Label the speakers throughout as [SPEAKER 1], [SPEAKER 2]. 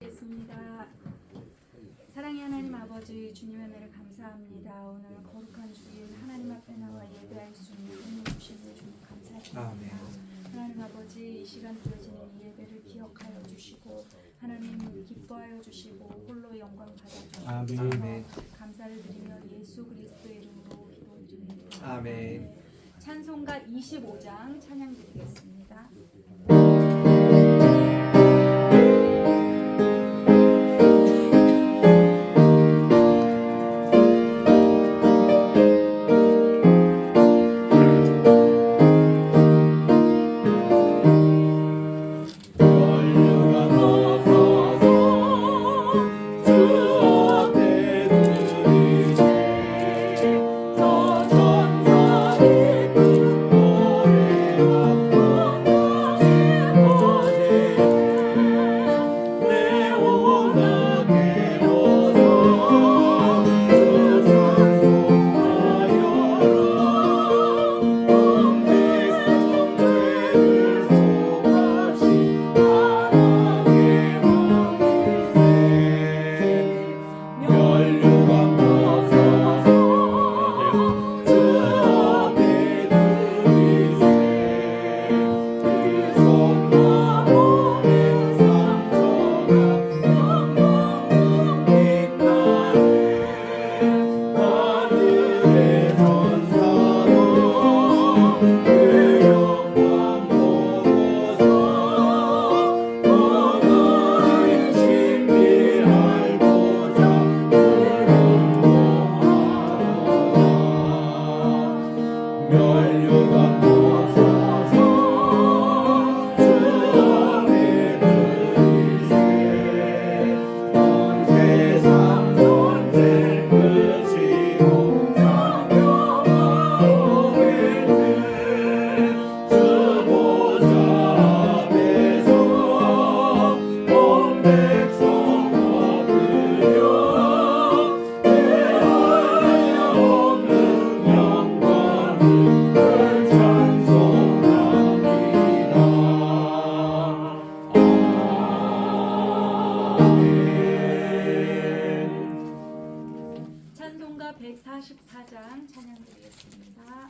[SPEAKER 1] 겠습니다. 사랑의 하나님 아버지, 주님의 은혜를 감사합니다. 오늘 거룩한 주일 하나님 앞에 나와 예배할 수 있는 은혜 주심을 주님 감사드립니다. 하나님 아버지, 이 시간 드려지는 이 예배를 기억하여 주시고 하나님 기뻐하여 주시고 홀로 영광 받아 주시고 감사를 드리며 예수 그리스도의 이름으로 기도드립니다.
[SPEAKER 2] 아멘.
[SPEAKER 1] 찬송가 25장 찬양 드리겠습니다. 찬송가 144장 찬양 드리겠습니다.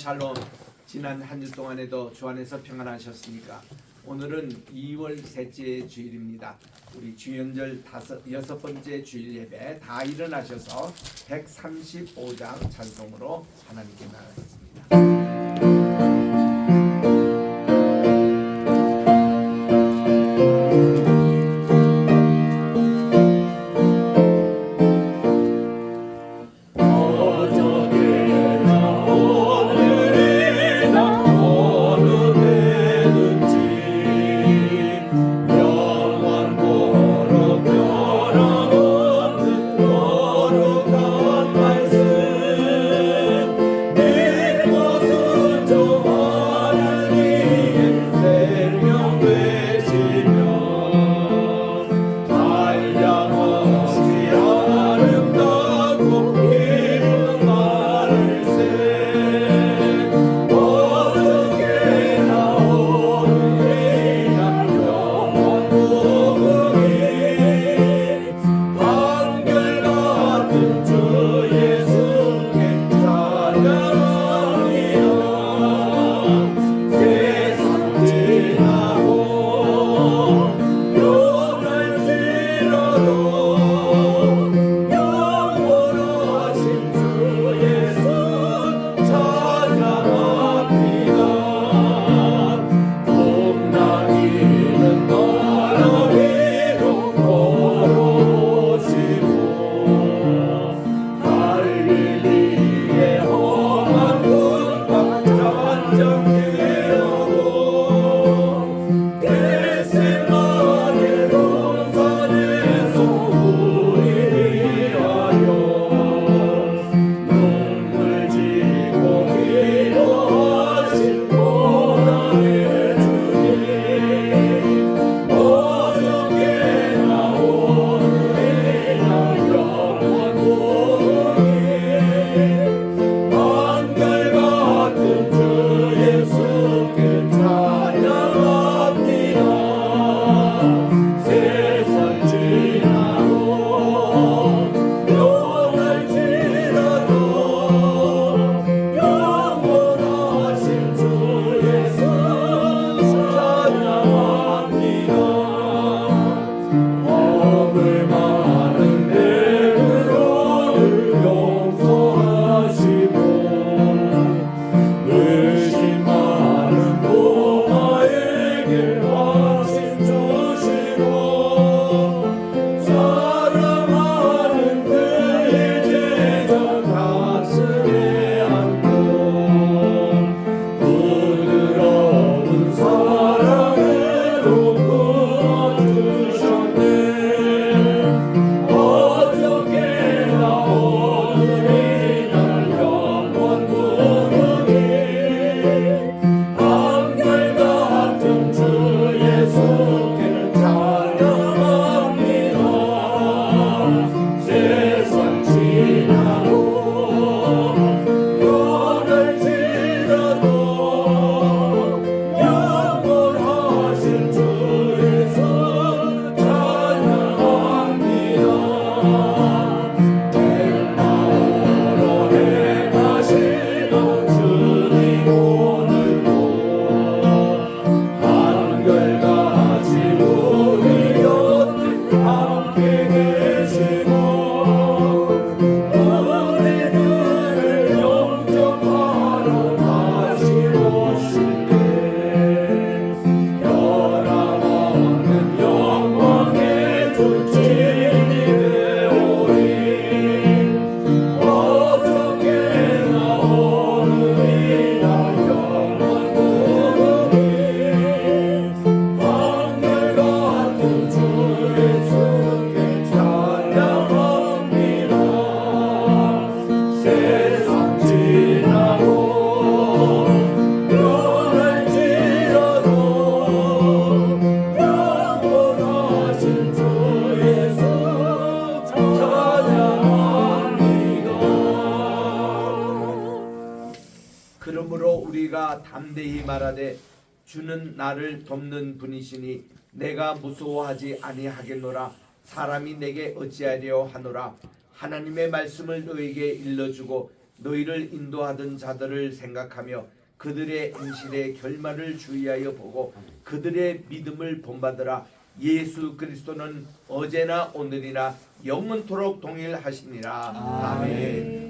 [SPEAKER 2] 샬롬. 지난 한 주 동안에도 주 안에서 평안하셨습니까? 오늘은 2월 셋째 주일입니다. 우리 주연절 여섯 번째 주일 예배 다 일어나셔서 135장 찬송으로 하나님께 나가겠습니다.
[SPEAKER 3] 거룩한 말씀 내 것은
[SPEAKER 2] 담대히 말하되 주는 나를 돕는 분이시니 내가 무서워하지 아니하겠노라. 사람이 내게 어찌하려 하노라. 하나님의 말씀을 너에게 일러주고 너희를 인도하던 자들을 생각하며 그들의 행실의 결말을 주의하여 보고 그들의 믿음을 본받으라. 예수 그리스도는 어제나 오늘이나 영원토록 동일하시니라. 아멘.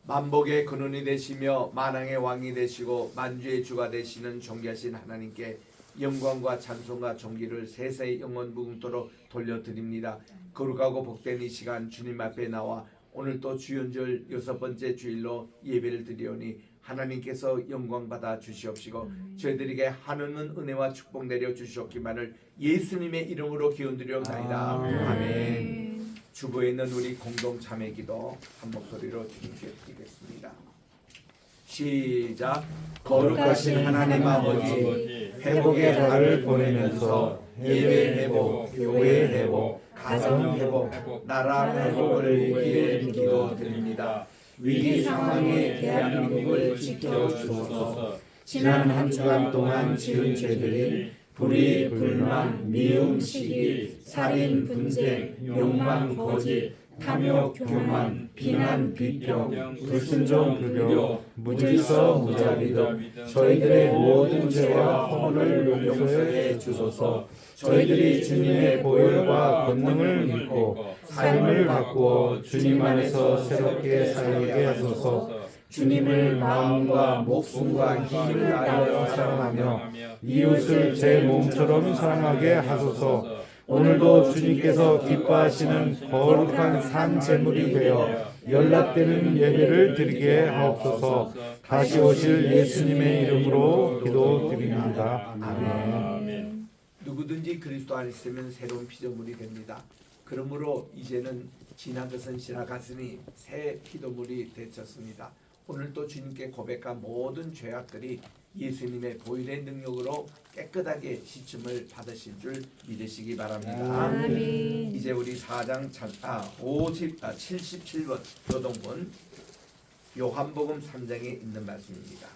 [SPEAKER 2] 만복의 근원이 되시며 만왕의 왕이 되시고 만주의 주가 되시는 존귀하신 하나님께 영광과 찬송과 존귀를 세세 영원 무궁토록 돌려드립니다. 거룩하고 복된 이 시간 주님 앞에 나와 오늘 또 주연절 6번째 주일로 예배를 드리오니 하나님께서 영광 받아 주시옵시고 저희들에게 한없는 은혜와 축복 내려 주시옵기만을 예수님의 이름으로 기원드리옵나이다. 아멘. 주보에 있는 우리 공동 참회 기도 한 목소리로 주님께 드리겠습니다. 시작. 거룩하신 하나님 아버지, 회복의 달을 보내면서 예배 회복, 교회 회복, 가정 회복, 나라 회복을 위해 기도드립니다. 위기 상황에 대한민국을 지켜주소서. 지난 한 주간 동안 지은 죄들이 불의, 불만, 미움, 시기, 살인, 분쟁, 욕망, 거짓, 탐욕, 교만, 비난, 비평, 불순종, 불교, 무질서, 무자비도 저희들의 모든 죄와 허물을 용서해 주소서. 저희들이 주님의 보혈과 권능을 믿고 삶을 바꾸어 주님 안에서 새롭게 살게 하소서. 주님을 마음과 목숨과 힘을 다하여 사랑하며 이웃을 제 몸처럼 사랑하게 하소서. 오늘도 주님께서 기뻐하시는 거룩한 산 제물이 되어 연락되는 예배를 드리게 하옵소서. 다시 오실 예수님의 이름으로 기도드립니다. 아멘. 누구든지 그리스도 안에 있으면 새로운 피조물이 됩니다. 그러므로 이제는 지난 것은 지나갔으니 새 피조물이 되셨습니다. 오늘도 주님께 고백한 모든 죄악들이 예수님의 보혈의 능력으로 깨끗하게 씻음을 받으실 줄 믿으시기 바랍니다.
[SPEAKER 1] 아멘.
[SPEAKER 2] 이제 우리 4장 77번 교동본 요한복음 3장에 있는 말씀입니다.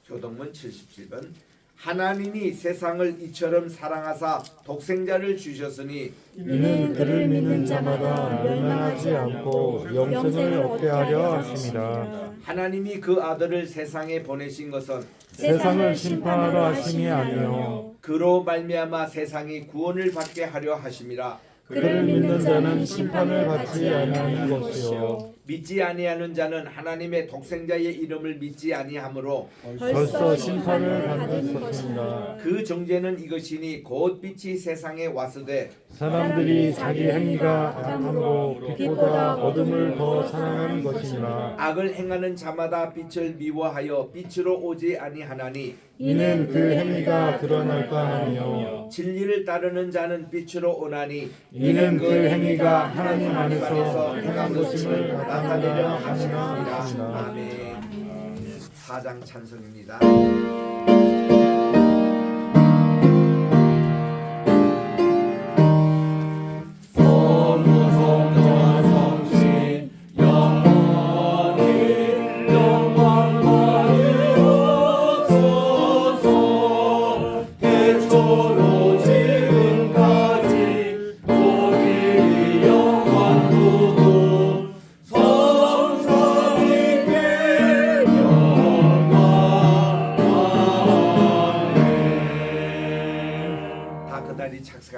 [SPEAKER 2] 교동본 77번. 하나님이 세상을 이처럼 사랑하사 독생자를 주셨으니
[SPEAKER 3] 이는 그를 믿는 자마다 멸망하지 않고 영생을 얻게 하려 하심이라.
[SPEAKER 2] 하나님이 그 아들을 세상에 보내신 것은
[SPEAKER 3] 세상을 심판하러 하심이 아니요
[SPEAKER 2] 그로 말미암아 세상이 구원을 받게 하려 하심이라.
[SPEAKER 3] 그를 믿는 자는 심판을 받지 아니하는 것이요
[SPEAKER 2] 믿지 아니하는 자는 하나님의 독생자의 이름을 믿지 아니하므로
[SPEAKER 3] 벌써 심판을 받은 것이니라.
[SPEAKER 2] 그 정죄는 이것이니 곧 빛이 세상에 왔으되
[SPEAKER 3] 사람들이 자기 행위가 악함으로 빛보다 어둠을 더 사랑하는 것이니라.
[SPEAKER 2] 악을 행하는 자마다 빛을 미워하여 빛으로 오지 아니하나니
[SPEAKER 3] 이는 그 행위가 드러날까 하며
[SPEAKER 2] 진리를 따르는 자는 빛으로 오나니
[SPEAKER 3] 이는 그 행위가 하나님 안에서 행한 것임을 나타내려 하시니라.
[SPEAKER 2] 아멘. 4장 찬송입니다.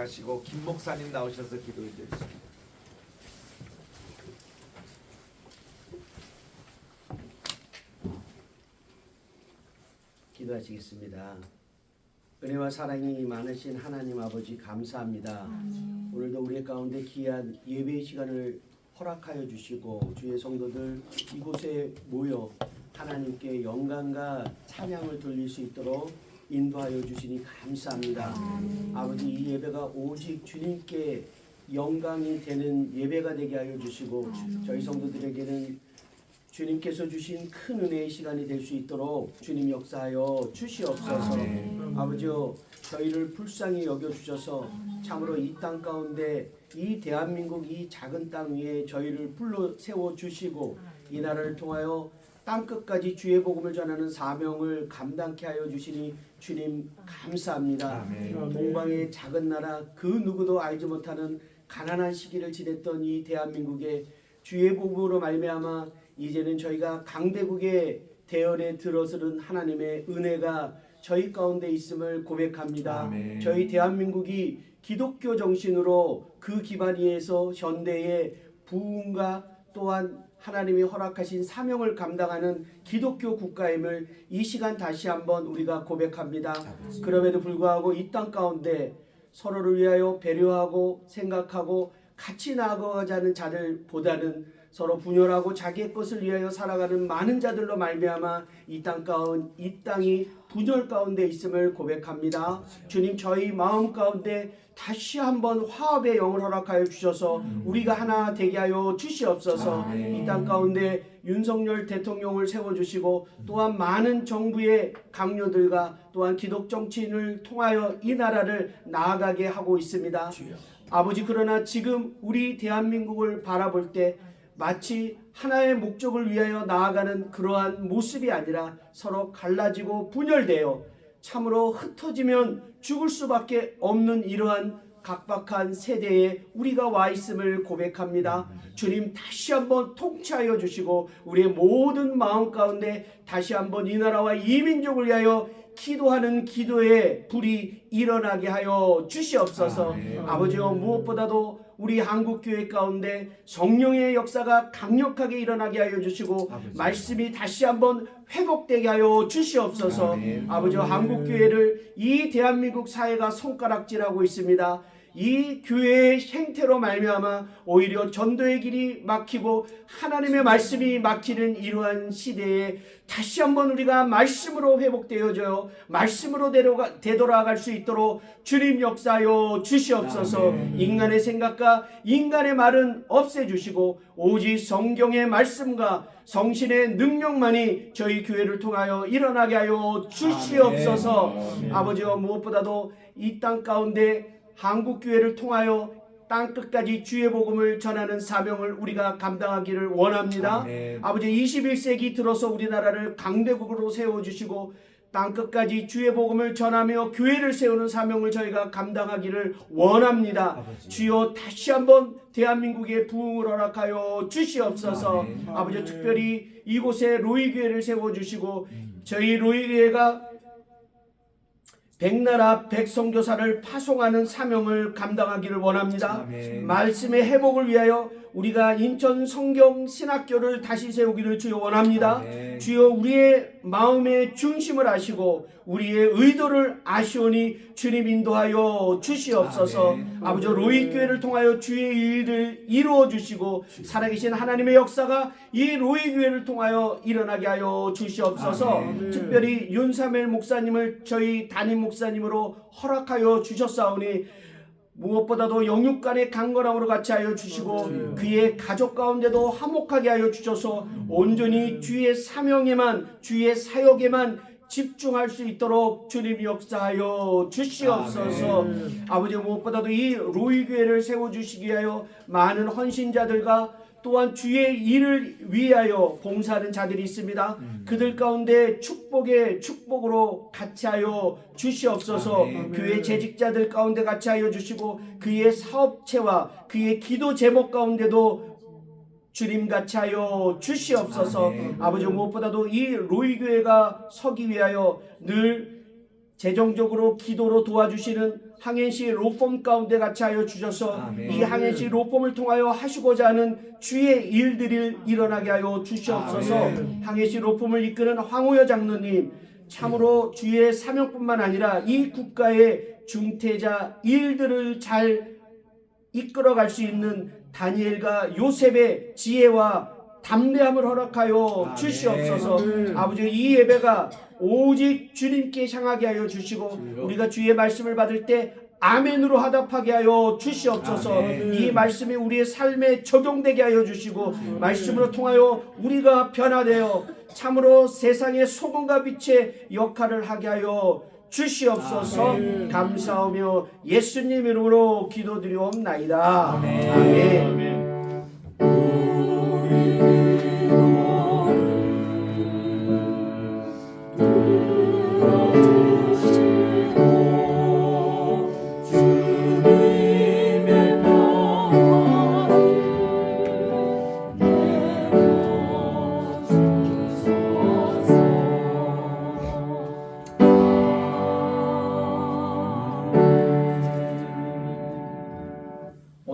[SPEAKER 2] 착석하시고 김 목사님 나오셔서 기도해 주십시오.
[SPEAKER 4] 기도하시겠습니다. 은혜와 사랑이 많으신 하나님 아버지 감사합니다. 오늘도 우리 가운데 귀한 예배의 시간을 허락하여 주시고 주의 성도들 이곳에 모여 하나님께 영광과 찬양을 돌릴 수 있도록 인도하여 주시니 감사합니다. 아버지 이 예배가 오직 주님께 영광이 되는 예배가 되게 하여 주시고 저희 성도들에게는 주님께서 주신 큰 은혜의 시간이 될 수 있도록 주님 역사하여 주시옵소서. 아버지여 저희를 불쌍히 여겨주셔서 참으로 이 땅 가운데 이 대한민국 이 작은 땅 위에 저희를 불러 세워주시고 이 나라를 통하여 땅끝까지 주의 복음을 전하는 사명을 감당케 하여 주시니 주님 감사합니다. 동방의 작은 나라 그 누구도 알지 못하는 가난한 시기를 지냈던 이 대한민국에 주의 복음으로 말미암아 이제는 저희가 강대국의 대열에 들어서는 하나님의 은혜가 저희 가운데 있음을 고백합니다.
[SPEAKER 2] 아멘.
[SPEAKER 4] 저희 대한민국이 기독교 정신으로 그 기반 위에서 현대의 부흥과 또한 하나님이 허락하신 사명을 감당하는 기독교 국가임을 이 시간 다시 한번 우리가 고백합니다. 그럼에도 불구하고 이 땅 가운데 서로를 위하여 배려하고 생각하고 같이 나아가자는 자들보다는 서로 분열하고 자기의 것을 위하여 살아가는 많은 자들로 말미암아 이 땅이 분열 가운데 있음을 고백합니다. 주님, 저희 마음 가운데 다시 한번 화합의 영을 허락하여 주셔서 우리가 하나 되게 하여 주시옵소서. 이 땅 가운데 윤석열 대통령을 세워주시고 또한 많은 정부의 강요들과 또한 기독 정치인을 통하여 이 나라를 나아가게 하고 있습니다. 아버지, 그러나 지금 우리 대한민국을 바라볼 때 마치 하나의 목적을 위하여 나아가는 그러한 모습이 아니라 서로 갈라지고 분열되어 참으로 흩어지면 죽을 수밖에 없는 이러한 각박한 세대에 우리가 와 있음을 고백합니다. 주님, 다시 한번 통치하여 주시고 우리의 모든 마음 가운데 다시 한번 이 나라와 이 민족을 위하여 기도하는 기도의 불이 일어나게 하여 주시옵소서. 아버지여, 무엇보다도 우리 한국교회 가운데 성령의 역사가 강력하게 일어나게 하여 주시고 말씀이 다시 한번 회복되게 하여 주시옵소서. 아버지여, 한국교회를 이 대한민국 사회가 손가락질하고 있습니다. 이 교회의 행태로 말미암아 오히려 전도의 길이 막히고 하나님의 말씀이 막히는 이러한 시대에 다시 한번 우리가 말씀으로 회복되어져요. 말씀으로 되돌아갈 수 있도록 주님 역사하여 주시옵소서. 인간의 생각과 인간의 말은 없애주시고 오직 성경의 말씀과 성신의 능력만이 저희 교회를 통하여 일어나게 하여 주시옵소서. 아버지여, 무엇보다도 이 땅 가운데 한국교회를 통하여 땅끝까지 주의 복음을 전하는 사명을 우리가 감당하기를 원합니다. 아버지, 21세기 들어서 우리나라를 강대국으로 세워주시고 땅끝까지 주의 복음을 전하며 교회를 세우는 사명을 저희가 감당하기를 원합니다. 주여, 다시 한번 대한민국의 부흥을 허락하여 주시옵소서. 아버지, 특별히 이곳에 로이교회를 세워주시고 저희 로이교회가 백나라 백성교사를 파송하는 사명을 감당하기를 원합니다. 말씀의 회복을 위하여 우리가 인천 성경 신학교를 다시 세우기를 주여 원합니다. 주여, 우리의 마음의 중심을 아시고 우리의 의도를 아시오니 주님 인도하여 주시옵소서. 아버지, 로이교회를 통하여 주의 일을 이루어 주시고 살아계신 하나님의 역사가 이 로이교회를 통하여 일어나게 하여 주시옵소서. 특별히 윤사멜 목사님을 저희 담임 목사님으로 허락하여 주셨사오니 무엇보다도 영육간의 강건함으로 같이 하여 주시고 그의 가족 가운데도 화목하게 하여 주셔서 온전히 주의 사명에만, 주의 사역에만 집중할 수 있도록 주님 역사하여 주시옵소서. 아버지, 무엇보다도 이 로이교회를 세워주시기 위하여 많은 헌신자들과 또한 주의 일을 위하여 봉사하는 자들이 있습니다. 그들 가운데 축복의 축복으로 같이 하여 주시옵소서. 교회 재직자들 가운데 같이 하여 주시고 그의 사업체와 그의 기도 제목 가운데도 주님 같이 하여 주시옵소서. 아버지, 무엇보다도 이 로이교회가 서기 위하여 늘 재정적으로 기도로 도와주시는 항해시 로펌 가운데 같이 하여 주셔서 이 항해시 로펌을 통하여 하시고자 하는 주의 일들이 일어나게 하여 주시옵소서. 항해시 로펌을 이끄는 황우여 장로님, 참으로 주의 사명뿐만 아니라 이 국가의 중태자 일들을 잘 이끌어갈 수 있는 다니엘과 요셉의 지혜와 담대함을 허락하여 주시옵소서. 아버지, 이 예배가 오직 주님께 향하게 하여 주시고 우리가 주의 말씀을 받을 때 아멘으로 화답하게 하여 주시옵소서. 이 말씀이 우리의 삶에 적용되게 하여 주시고 말씀으로 통하여 우리가 변화되어 참으로 세상의 소금과 빛의 역할을 하게 하여 주시옵소서. 감사하며 예수님 이름으로 기도드리옵나이다. 아멘.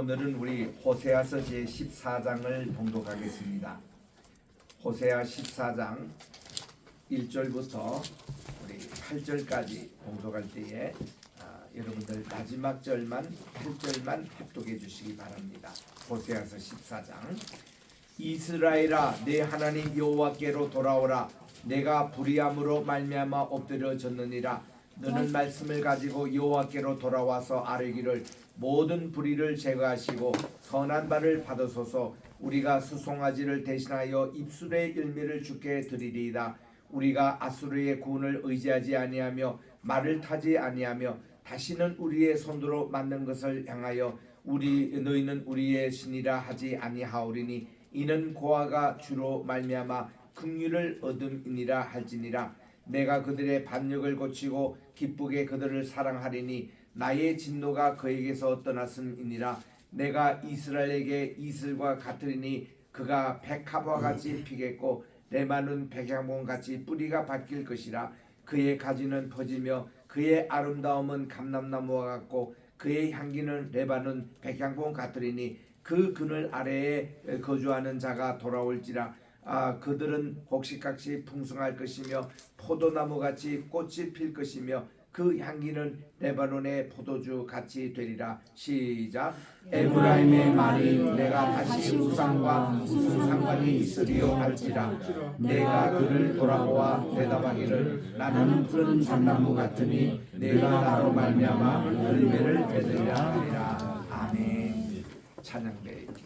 [SPEAKER 2] 오늘은 우리 호세아서 제 14장을 봉독하겠습니다. 호세아 14장 1절부터 우리 8절까지 봉독할 때에 여러분들 마지막 절만 8절만 합독해 주시기 바랍니다. 호세아서 14장. 이스라엘아 내 하나님 여호와께로 돌아오라. 내가 불의함으로 말미암아 엎드려졌느니라. 너는 말씀을 가지고 여호와께로 돌아와서 아뢰기를 모든 불의를 제거하시고 선한 바를 받으소서. 우리가 수송아지를 대신하여 입술의 열매를 주께 드리리이다. 우리가 아수르의 구원을 의지하지 아니하며 말을 타지 아니하며 다시는 우리의 손으로 만든 것을 향하여 너희는 우리의 신이라 하지 아니하오리니 이는 고아가 주로 말미암아 긍휼을 얻음이니라 할지니라. 내가 그들의 반역을 고치고 기쁘게 그들을 사랑하리니 나의 진노가 그에게서 떠났음이니라. 내가 이스라엘에게 이슬과 같으리니 그가 백합과 같이 피겠고 레바논 백향봉 같이 뿌리가 바뀔 것이라. 그의 가지는 퍼지며 그의 아름다움은 감람나무와 같고 그의 향기는 레바논 백향봉 같으리니 그 그늘 아래에 거주하는 자가 돌아올지라. 그들은 곡식같이 풍성할 것이며 포도나무같이 꽃이 필 것이며 그 향기는 레바논의 포도주 같이 되리라. 시작. 에브라임의 말이 내가 다시 우상과 무슨 상관이 있으리요 할지라. 내가 그를 돌아보아 대답하기를 나는 푸른 잣나무 같으니 내가 나로 말미암아 열매를 맺으려 하리라. 아멘. 찬양대 있겠습니다.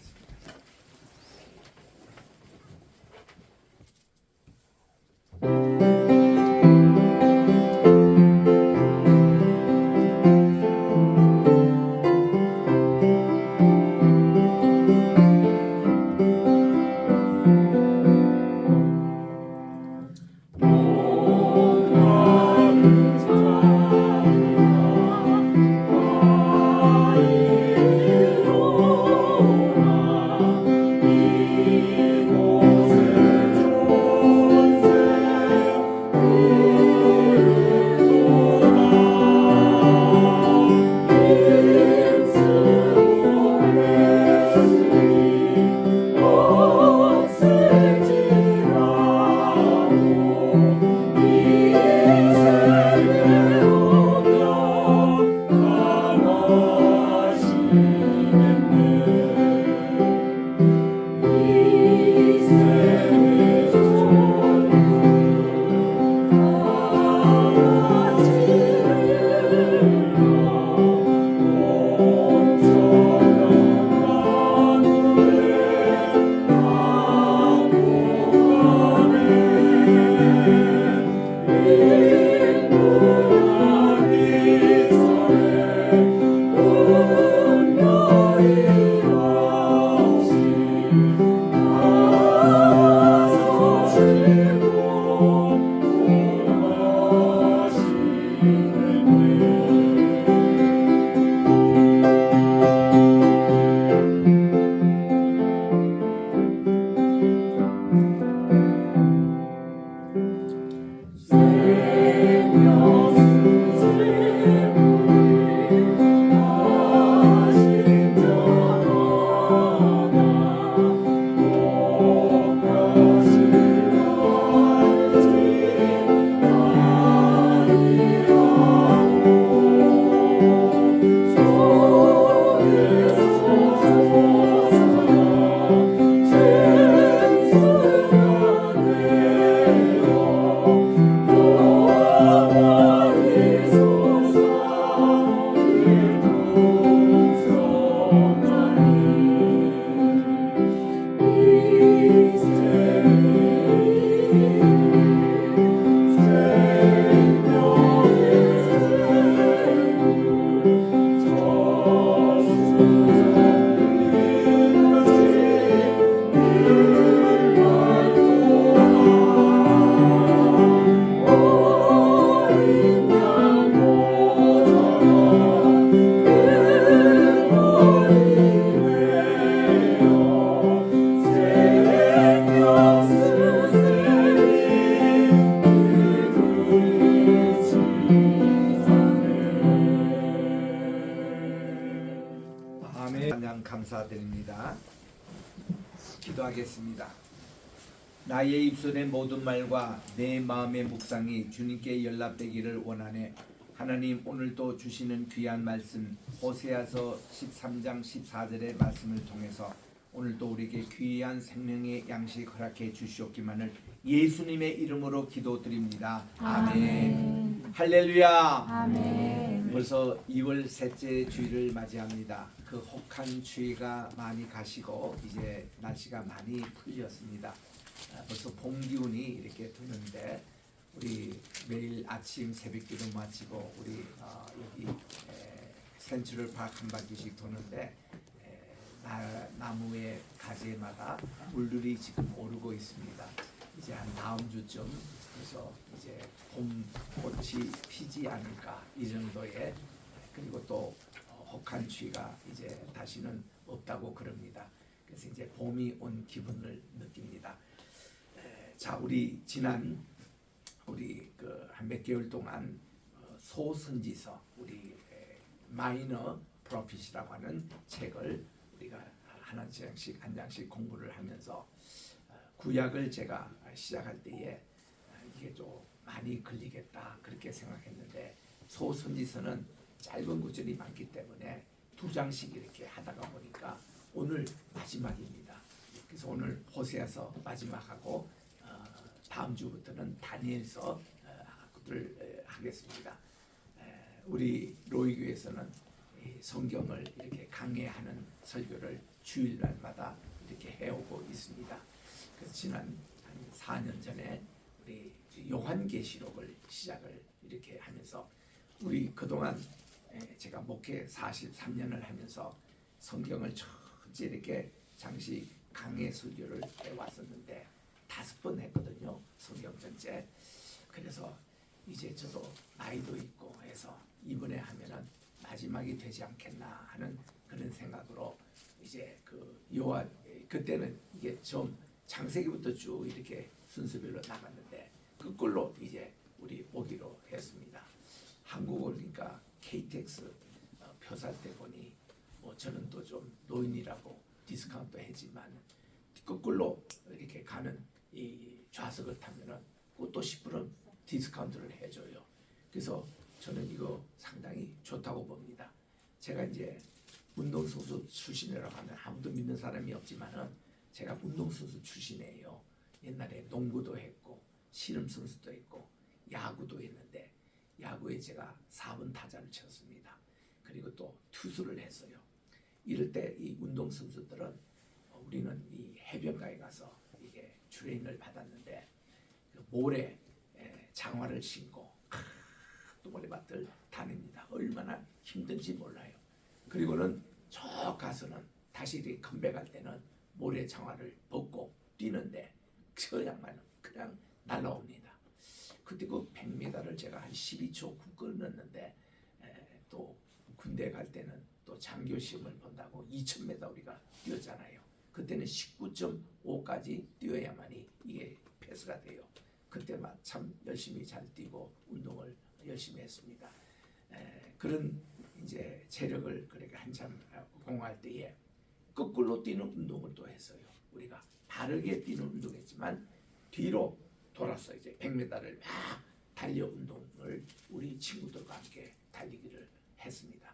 [SPEAKER 2] 감사드립니다. 기도하겠습니다. 나의 입술의 모든 말과 내 마음의 묵상이 주님께 연락되기를 원하네. 하나님, 오늘도 주시는 귀한 말씀 호세아서 13장 14절의 말씀을 통해서 오늘도 우리에게 귀한 생명의 양식 허락해 주시옵기만을 예수님의 이름으로 기도드립니다. 아멘. 할렐루야.
[SPEAKER 1] 아멘.
[SPEAKER 2] 벌써 2월 셋째 주일을 맞이합니다. 그 혹한 추위가 많이 가시고 이제 날씨가 많이 풀렸습니다. 벌써 봄 기운이 이렇게 드는데 우리 매일 아침 새벽기도 마치고 우리 여기 센트럴 파크 한 바퀴씩 도는데 나무의 가지마다 물들이 지금 오르고 있습니다. 이제 한 다음 주쯤 그래서 이제 봄꽃이 피지 않을까 이 정도의, 그리고 또 혹한 추위가 이제 다시는 없다고 그럽니다. 그래서 이제 봄이 온 기분을 느낍니다. 자, 우리 지난 우리 그 한 몇 개월 동안 소선지서 우리 마이너 프로핏이라고 하는 책을 우리가 한 장씩 공부를 하면서 구약을 제가 시작할 때에 이게 좀 많이 걸리겠다 그렇게 생각했는데 소선지서는 짧은 구절이 많기 때문에 2장씩 이렇게 하다가 보니까 오늘 마지막입니다. 그래서 오늘 호세아서 마지막하고 다음 주부터는 다니엘서를 하겠습니다. 우리 로이교에서는 성경을 이렇게 강해하는 설교를 주일날마다 이렇게 해오고 있습니다. 그래서 지난 한 4년 전에 우리 요한계시록을 시작을 이렇게 하면서 우리 그동안 제가 목회 43년을 하면서 성경을 전체 이렇게 장시 강해 설교를 해왔었는데 5번 했거든요. 성경 전체. 그래서 이제 저도 나이도 있고 해서 이번에 하면은 마지막이 되지 않겠나 하는 그런 생각으로 이제 그 요한 그때는 이게 좀 창세기부터 쭉 이렇게 순서별로 나갔는데 그걸로 이제 우리 보기로 했습니다. 한국어 그러니까 KTX 표살 때 보니 뭐 저는 또 좀 노인이라고 디스카운트 했지만 거꾸로 이렇게 가는 이 좌석을 타면은 그것도 10% 디스카운트를 해줘요. 그래서 저는 이거 상당히 좋다고 봅니다. 제가 이제 운동선수 출신이라고 하면 아무도 믿는 사람이 없지만은 제가 운동선수 출신이에요. 옛날에 농구도 했고 씨름선수도 했고 야구도 했는데 야구에 제가 4번 타자를 쳤습니다. 그리고 또 투수를 했어요. 이럴 때 이 운동선수들은 우리는 이 해변가에 가서 이게 트레이닝을 받았는데 그 모래 장화를 신고 또 모래밭을 다닙니다. 얼마나 힘든지 몰라요. 그리고는 저 가서는 다시 이렇게 컴백할 때는 모래 장화를 벗고 뛰는데 저 양말은 그냥 날라옵니다. 그때 그 100m를 제가 한 12초 굳건히 넣었는데 또 군대 갈 때는 또 장교 시험을 본다고 2000m 우리가 뛰었잖아요. 그때는 19.5까지 뛰어야만이 이게 패스가 돼요. 그때만 참 열심히 잘 뛰고 운동을 열심히 했습니다. 그런 이제 체력을 그렇게 한참 공부할 때에 거꾸로 뛰는 운동을 또 했어요. 우리가 바르게 뛰는 운동했지만 뒤로 돌아서 이제 100m를 막 달려 운동을 우리 친구들과 함께 달리기를 했습니다.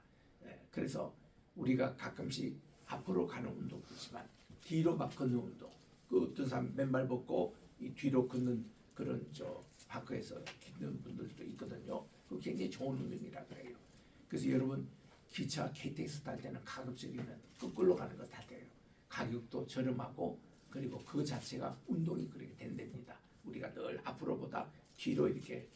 [SPEAKER 2] 그래서 우리가 가끔씩 앞으로 가는 운동도 있지만 뒤로 막 걷는 운동, 그 어떤 사람 맨발 벗고 이 뒤로 걷는 그런 저 파크에서 걷는 분들도 있거든요. 그 굉장히 좋은 운동이라 그래요. 그래서 여러분 기차 KTX 탈 때는 가급적이면 거꾸로 가는 거 다 돼요. 가격도 저렴하고 그리고 그 자체가 운동이 그렇게 된답니다. 우리가 늘 앞으로보다 뒤로 이렇게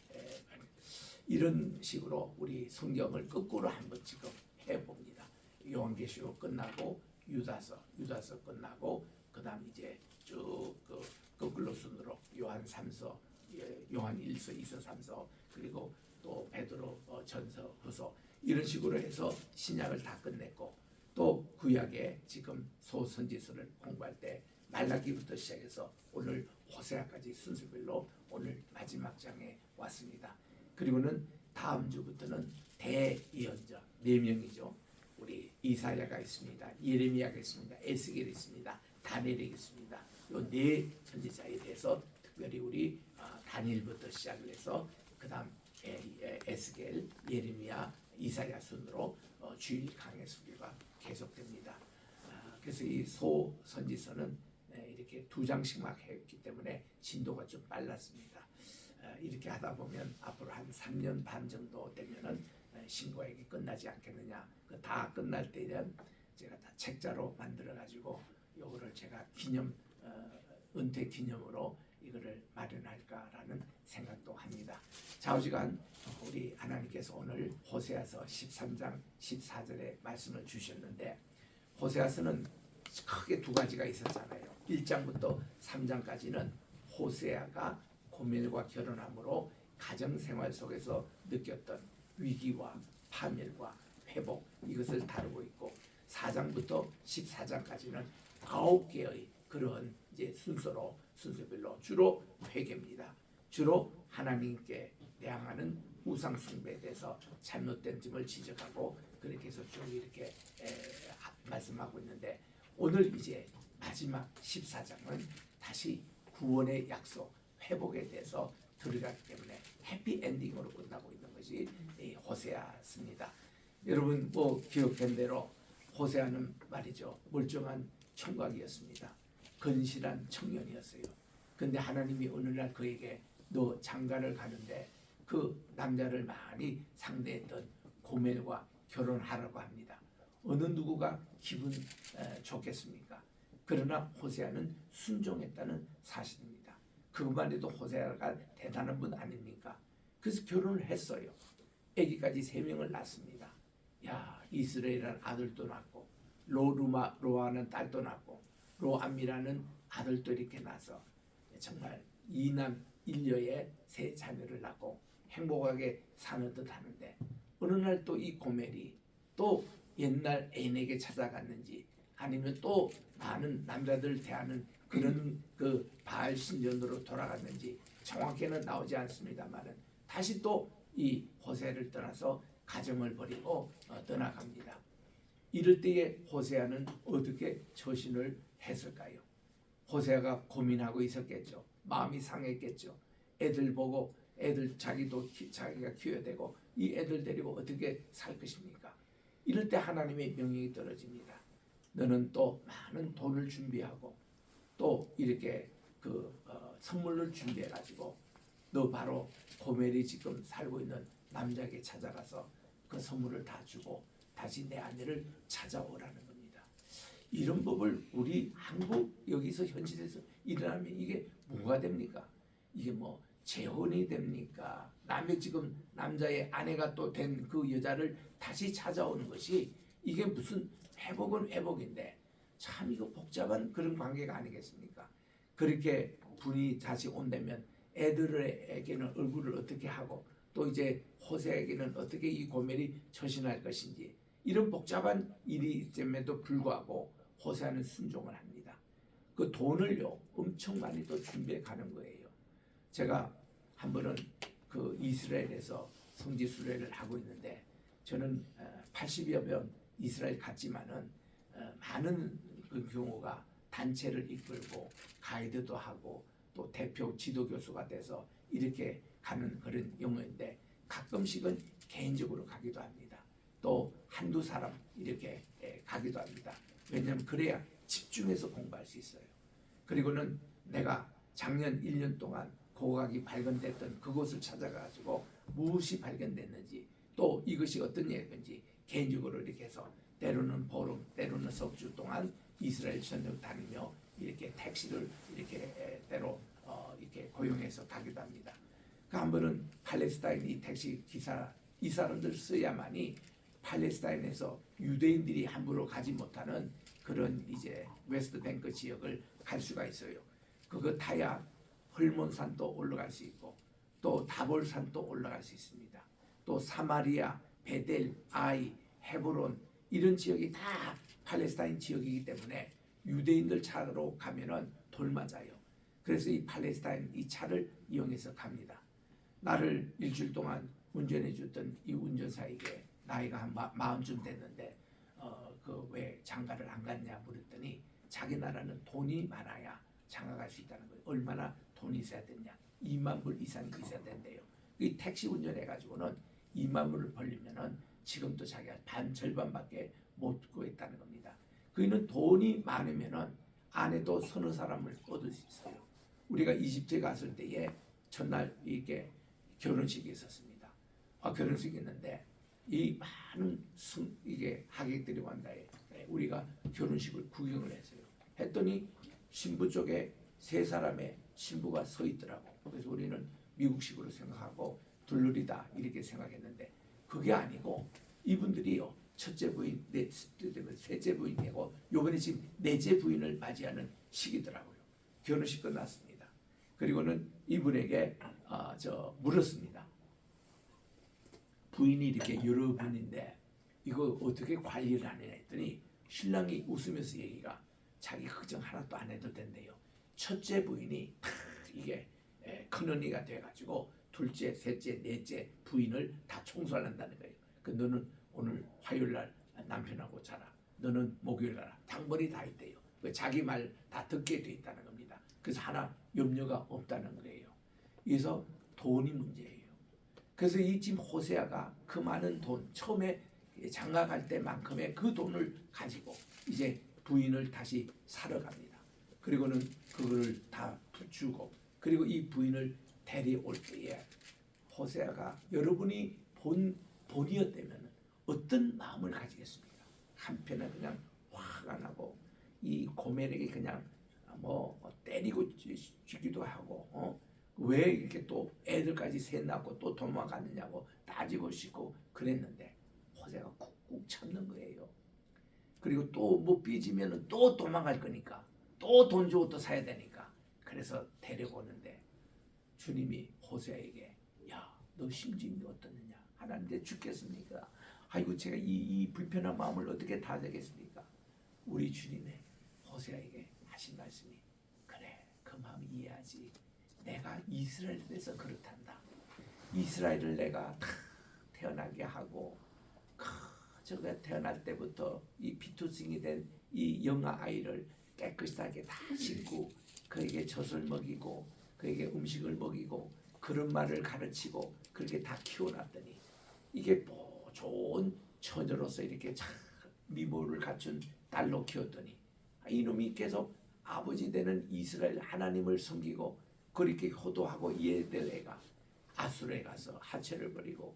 [SPEAKER 2] 이런 식으로 우리 성경을 거꾸로 한번 지금 해봅니다. 요한계시록 끝나고 유다서 끝나고 그다음 이제 쭉 그 거꾸로 순으로 요한 3서, 요한 1서, 2서, 3서 그리고 또 베드로 전서, 후서 이런 식으로 해서 신약을 다 끝냈고 또 구약에 지금 소선지서를 공부할 때 말라기부터 시작해서 오늘 호세아까지 순서별로 오늘 마지막 장에 왔습니다. 그리고는 다음 주부터는 대예언자 4명이죠. 우리 이사야가 있습니다. 예레미야가 있습니다. 에스겔이 있습니다. 다니엘이 있습니다. 요 네 선지자에 대해서 특별히 우리 다니엘부터 시작을 해서 그다음 에스겔, 예레미야, 이사야 순으로 주일 강해 수교가 계속됩니다. 그래서 이 소 선지서는 이렇게 2장씩만 했기 때문에 진도가 좀 빨랐습니다. 이렇게 하다 보면 앞으로 한 3년 반 정도 되면은 신고액이 끝나지 않겠느냐. 그 다 끝날 때는 제가 다 책자로 만들어 가지고 요거를 제가 기념 은퇴 기념으로 이거를 마련할까라는 생각도 합니다. 좌우지간 우리 하나님께서 오늘 호세아서 13장 14절에 말씀을 주셨는데 호세아서는 크게 두 가지가 있었잖아요. 1장부터 3장까지는 호세아가 고멜과 결혼함으로 가정생활 속에서 느꼈던 위기와 파멸과 회복 이것을 다루고 있고 4장부터 14장까지는 9개의 그런 이제 순서별로 주로 회개입니다. 주로 하나님께 대항하는 우상 숭배에 대해서 잘못된 점을 지적하고 그렇게 해서 쭉 이렇게 말씀하고 있는데 오늘 이제 마지막 14장은 다시 구원의 약속, 회복에 대해서 들어가기 때문에 해피 엔딩으로 끝나고 있는 것이 호세아입니다. 여러분 뭐 기억된 대로 호세아는 말이죠 멀쩡한 총각이었습니다. 건실한 청년이었어요. 근데 하나님이 어느 날 그에게 너 장가를 가는데 그 남자를 많이 상대했던 고멜과 결혼하라고 합니다. 어느 누구가 기분 좋겠습니까? 그러나 호세아는 순종했다는 사실입니다. 그것만 해도 호세아가 대단한 분 아닙니까? 그래서 결혼을 했어요. 아기까지 3명을 낳습니다. 야 이스라엘이라는 아들도 낳고 로아는 딸도 낳고 로암이라는 아들도 이렇게 낳아서 정말 2남 1녀의 3자녀를 낳고 행복하게 사는 듯 하는데 어느 날 또 이 고멜이 또 옛날 애인에게 찾아갔는지 아니면 또 많은 남자들 대하는 그런 그 바알 신전으로 돌아갔는지 정확히는 나오지 않습니다만은 다시 또 이 호세아를 떠나서 가정을 버리고 떠나갑니다. 이럴 때에 호세아는 어떻게 처신을 했을까요? 호세아가 고민하고 있었겠죠. 마음이 상했겠죠. 애들 보고 애들 자기가 키워야 되고 이 애들 데리고 어떻게 살 것입니까? 이럴 때 하나님의 명령이 떨어집니다. 너는 또 많은 돈을 준비하고 또 이렇게 선물을 준비해 가지고 너 바로 고멜이 지금 살고 있는 남자에게 찾아가서 그 선물을 다 주고 다시 내 아내를 찾아오라는 겁니다. 이런 법을 우리 한국 여기서 현실에서 일어나면 이게 뭐가 됩니까? 이게 뭐 재혼이 됩니까? 남의 지금 남자의 아내가 또 된 그 여자를 다시 찾아오는 것이 이게 무슨 회복은 회복인데 참 이거 복잡한 그런 관계가 아니겠습니까? 그렇게 분이 다시 온다면 애들에게는 얼굴을 어떻게 하고 또 이제 호세에게는 어떻게 이 고멜이 처신할 것인지 이런 복잡한 일이 됨에도 불구하고 호세아는 순종을 합니다. 그 돈을요 엄청 많이 또 준비해 가는 거예요. 제가 한 번은 그 이스라엘에서 성지 순례를 하고 있는데 저는 80여 번 이스라엘 갔지만은 많은 그 경우가 단체를 이끌고 가이드도 하고 또 대표 지도 교수가 돼서 이렇게 가는 그런 경우인데 가끔씩은 개인적으로 가기도 합니다. 또 한두 사람 이렇게 가기도 합니다. 왜냐하면 그래야 집중해서 공부할 수 있어요. 그리고는 내가 작년 1년 동안 고각이 발견됐던 그곳을 찾아가지고 무엇이 발견됐는지 또 이것이 어떤 얘기인지 개인적으로 이렇게 해서 때로는 보름 때로는 석 주 동안 이스라엘 전역 다니며 이렇게 택시를 이렇게 때로 이렇게 고용해서 가기도 합니다. 그 한 번은 팔레스타인 이 택시 기사 이 사람들 써야만이 팔레스타인에서 유대인들이 함부로 가지 못하는 그런 이제 웨스트뱅크 지역을 갈 수가 있어요. 그거 타야 헐몬산도 올라갈 수 있고 또 다볼산도 올라갈 수 있습니다. 또 사마리아, 베델, 아이, 헤브론 이런 지역이 다 팔레스타인 지역이기 때문에 유대인들 차로 가면은 돌 맞아요. 그래서 이 팔레스타인 이 차를 이용해서 갑니다. 나를 일주일 동안 운전해 줬던 이 운전사에게 나이가 한 40쯤 됐는데 그 왜 장가를 안 갔냐 물었더니 자기 나라는 돈이 많아야 장가 갈 수 있다는 거예요. 얼마나 돈이 있어야 되냐? 2만 불 이상이 있어야 된대요. 이 택시 운전해 가지고는 2만 불을 벌리면은 지금도 자기가 절반밖에 못 구했다는 겁니다. 그는 돈이 많으면은 아내도 서너 사람을 얻을 수 있어요. 우리가 이집트에 갔을 때에 전날 이게 결혼식이 있었습니다. 결혼식이 있는데 이 많은 이게 하객들이 왔다에 우리가 결혼식을 구경을 했어요. 했더니 신부 쪽에 세 사람의 신부가 서 있더라고. 그래서 우리는 미국식으로 생각하고 둘러리다 이렇게 생각했는데 그게 아니고 이분들이요 첫째 부인, 셋째 부인이고 요번에 지금 넷째 부인을 맞이하는 시기더라고요. 결혼식 끝났습니다. 그리고는 이분에게 물었습니다. 부인이 이렇게 여러 분인데 이거 어떻게 관리를 하느냐 했더니 신랑이 웃으면서 얘기가 자기 걱정 하나도 안 해도 된대요. 첫째 부인이 이게 큰언니가 돼가지고 둘째, 셋째, 넷째 부인을 다 청소를 한다는 거예요. 그 너는 오늘 화요일날 남편하고 자라. 너는 목요일날 당번이 다 있대요. 자기 말 다 듣게 돼 있다는 겁니다. 그래서 하나 염려가 없다는 거예요. 그래서 돈이 문제예요. 그래서 이 지금 호세아가 그 많은 돈 처음에 장가 갈 때만큼의 그 돈을 가지고 이제 부인을 다시 사러 갑니다. 그리고는 그거를 다 주고 그리고 이 부인을 데려올 때에 호세아가 여러분이 본이었다면 어떤 마음을 가지겠습니까? 한편은 그냥 화가 나고 이 고멜에게 그냥 때리고 죽기도 하고 왜 이렇게 또 애들까지 셋 낳고 또 도망갔느냐고 따지고 싶고 그랬는데 호세아가 꾹꾹 참는 거예요. 그리고 또 뭐 삐지면은 또 도망갈 거니까 또 돈 주고 또 사야 되니까 그래서 데려오는데 주님이 호세아에게 야, 너 심정이 어떻느냐? 하나님께 죽겠습니까? 아이고 제가 이 불편한 마음을 어떻게 다 되겠습니까? 우리 주님의 호세아에게 하신 말씀이 그래 그 마음 이해하지. 내가 이스라엘에 대해서 그렇단다. 이스라엘을 내가 다 태어나게 하고 저가 태어날 때부터 이 피투성이 된 이 영아 아이를 깨끗하게 다 씻고 그에게 젖을 먹이고 그에게 음식을 먹이고 그런 말을 가르치고 그렇게 다 키워놨더니 이게 뭐 좋은 처녀로서 이렇게 참 미모를 갖춘 딸로 키웠더니 이놈이 계속 아버지 되는 이스라엘 하나님을 섬기고 그렇게 효도하고 이해될 애가 아수르에 가서 하체를 버리고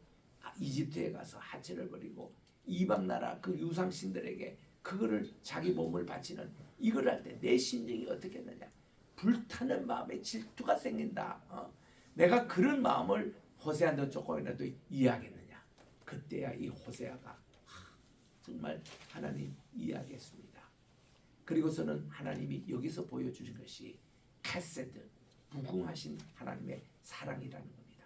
[SPEAKER 2] 이집트에 가서 하체를 버리고 이방 나라 그 유상신들에게 그거를 자기 몸을 바치는 이걸 할 때 내 심정이 어떻겠느냐? 불타는 마음에 질투가 생긴다. 내가 그런 마음을 호세아한테 조금이라도 이해하겠느냐? 그때야 이 호세아가 정말 하나님 이해하겠습니다. 그리고서는 하나님이 여기서 보여주신 것이 카세드 무궁하신 하나님의 사랑이라는 겁니다.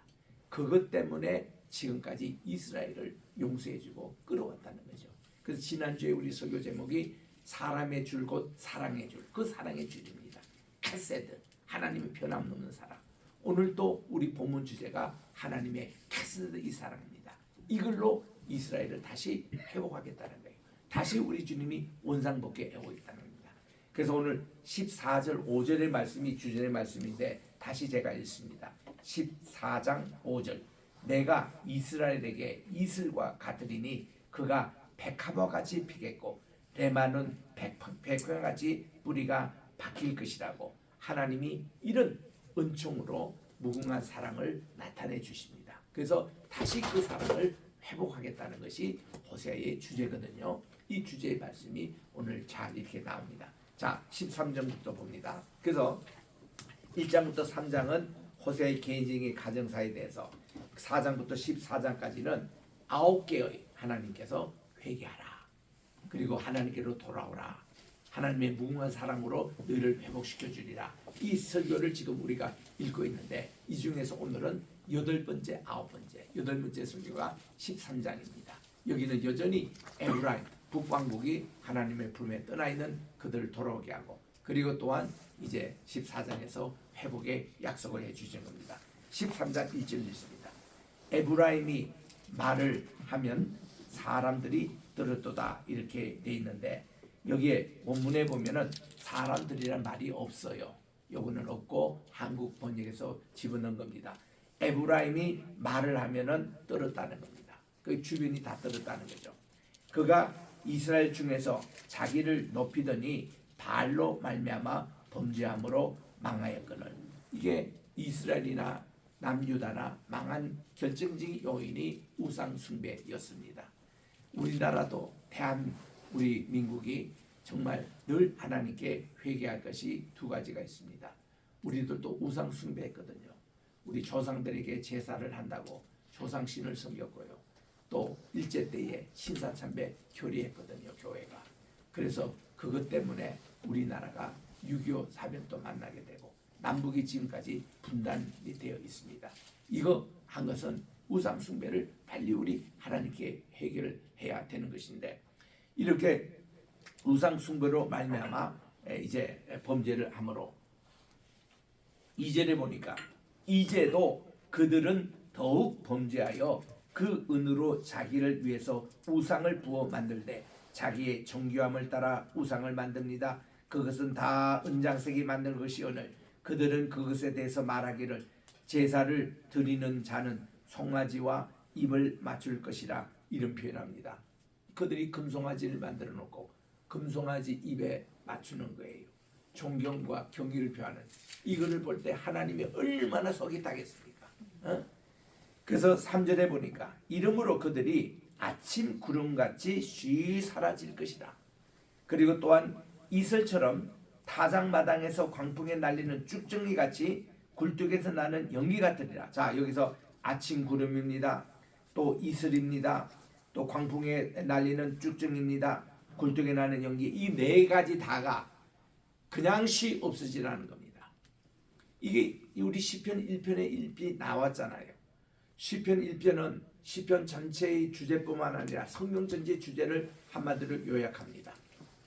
[SPEAKER 2] 그것 때문에 지금까지 이스라엘을 용서해주고 끌어왔다는 거죠. 그래서 지난주에 우리 설교 제목이 사람의 줄 곧 사랑의 줄, 그 사랑의 줄입니다. 카세드, 하나님의 변함없는 사랑. 오늘 또 우리 본문 주제가 하나님의 카세드 이 사랑입니다. 이걸로 이스라엘을 다시 회복하겠다는 거예요. 다시 우리 주님이 원상복귀해 오고 있다는 겁니다. 그래서 오늘 14절 5절의 말씀이 주제의 말씀인데 다시 제가 읽습니다. 14장 5절 내가 이스라엘에게 이슬과 같으리니 그가 백합과 같이 피겠고 레마는 백화 같이 뿌리가 박힐 것이라고 하나님이 이런 은총으로 무궁한 사랑을 나타내 주십니다. 그래서 다시 그 사랑을 회복하겠다는 것이 호세아의 주제거든요. 이 주제의 말씀이 오늘 잘 이렇게 나옵니다. 자, 13절부터 봅니다. 그래서 1장부터 3장은 호세아의 개인적인 가정사에 대해서 4장부터 14장까지는 9개의 하나님께서 회개하라. 그리고 하나님께로 돌아오라. 하나님의 무궁한 사랑으로 너희를 회복시켜 주리라. 이 설교를 지금 우리가 읽고 있는데 이 중에서 오늘은 8번째, 9번째 설교가 13장입니다. 여기는 여전히 에브라임, 북왕국이 하나님의 품에 떠나 있는 그들을 돌아오게 하고 그리고 또한 이제 14장에서 회복의 약속을 해주신 겁니다. 13장 1절 읽습니다. 에브라임이 말을 하면 사람들이 들었도다 이렇게 돼 있는데 여기에 원문에 보면은 사람들이란 말이 없어요. 요거는 없고 한국 번역에서 집어넣은 겁니다. 에브라임이 말을 하면은 들었다는 겁니다. 그 주변이 다 들었다는 거죠. 그가 이스라엘 중에서 자기를 높이더니 바알로 말미암아 범죄함으로 망하였거늘. 이게 이스라엘이나 남유다나 망한 결정적인 요인이 우상 숭배였습니다. 우리나라도 우리 민국이 정말 늘 하나님께 회개할 것이 두 가지가 있습니다. 우리들도 우상 숭배했거든요. 우리 조상들에게 제사를 한다고 조상신을 섬겼고요. 또 일제 때에 신사참배 교리했거든요, 교회가. 그래서 그것 때문에 우리나라가 6.25 사변도 만나게 되고 남북이 지금까지 분단이 되어 있습니다. 이거 한 것은 우상 숭배를 빨리 우리 하나님께 해결을 해야 되는 것인데 이렇게 우상 숭배로 말미암아 이제 범죄를 함으로 2절에 보니까 이제도 그들은 더욱 범죄하여 그 은으로 자기를 위해서 우상을 부어 만들되 자기의 정교함을 따라 우상을 만듭니다. 그것은 다 은장색이 만든 것이오늘 그들은 그것에 대해서 말하기를 제사를 드리는 자는 송아지와 입을 맞출 것이라 이런 표현합니다. 그들이 금송아지를 만들어 놓고 금송아지 입에 맞추는 거예요. 존경과 경의를 표하는 이거를 볼 때 하나님이 얼마나 속이 타겠습니까? 그래서 3절에 보니까 이러므로 그들이 아침 구름같이 쉬 사라질 것이다. 그리고 또한 이슬처럼 타작마당에서 광풍에 날리는 쭉정이같이 굴뚝에서 나는 연기 같으리라. 자, 여기서 아침 구름입니다. 또 이슬입니다. 또 광풍에 날리는 쭉정입니다. 굴뚝에 나는 연기. 이 네 가지 다가 그냥 쉬 없어지라는 겁니다. 이게 우리 시편 1편에 1비 나왔잖아요. 시편 1편은 시편 전체의 주제뿐만 아니라 성경 전체의 주제를 한마디로 요약합니다.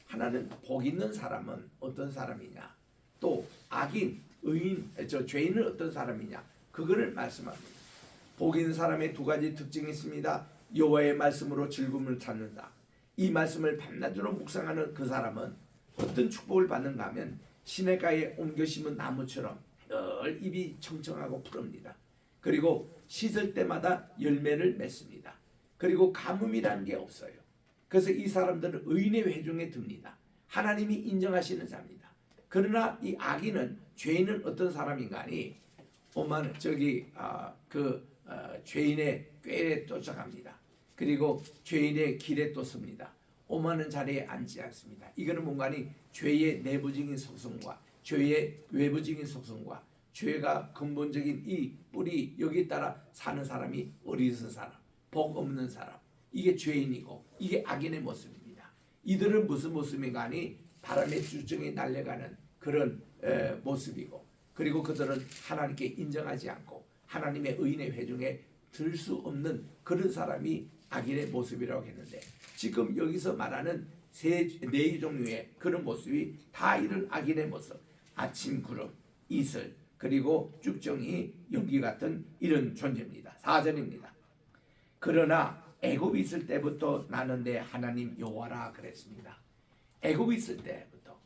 [SPEAKER 2] 하나는 복 있는 사람은 어떤 사람이냐, 또 악인, 의인, 죄인은 어떤 사람이냐, 그거를 말씀합니다. 복 있는 사람의 두 가지 특징이 있습니다. 여호와의 말씀으로 즐거움을 찾는다. 이 말씀을 밤낮으로 묵상하는 그 사람은 어떤 축복을 받는가 하면 시냇가에 옮겨 심은 나무처럼 늘 잎이 청청하고 푸릅니다. 그리고 씻을 때마다 열매를 맺습니다. 그리고 가뭄이라는 게 없어요. 그래서 이 사람들은 의인의 회중에 듭니다. 하나님이 인정하시는 자입니다. 그러나 이 악인은 죄인은 어떤 사람인가 하니 오만 죄인의 꾀에 쫓아갑니다. 그리고 죄인의 길에 또 섭니다. 오만한 자리에 앉지 않습니다. 이거는 뭔가 하니 죄의 내부적인 속성과 죄의 외부적인 속성과 죄가 근본적인 이 뿌리 여기에 따라 사는 사람이 어리석은 사람, 복 없는 사람, 이게 죄인이고 이게 악인의 모습입니다. 이들은 무슨 모습인가 하니 바람의 주정에 날려가는 그런 모습이고, 그리고 그들은 하나님께 인정하지 않고 하나님의 의인의 회중에 들 수 없는 그런 사람이 악인의 모습이라고 했는데, 지금 여기서 말하는 네 종류의 그런 모습이 다 이런 악인의 모습, 아침 구름, 이슬, 그리고 쭉정이, 연기 같은 이런 존재입니다. 4절입니다. 그러나 애굽 있을 때부터 나는 내 하나님 여호와라 그랬습니다. 애굽 있을 때부터.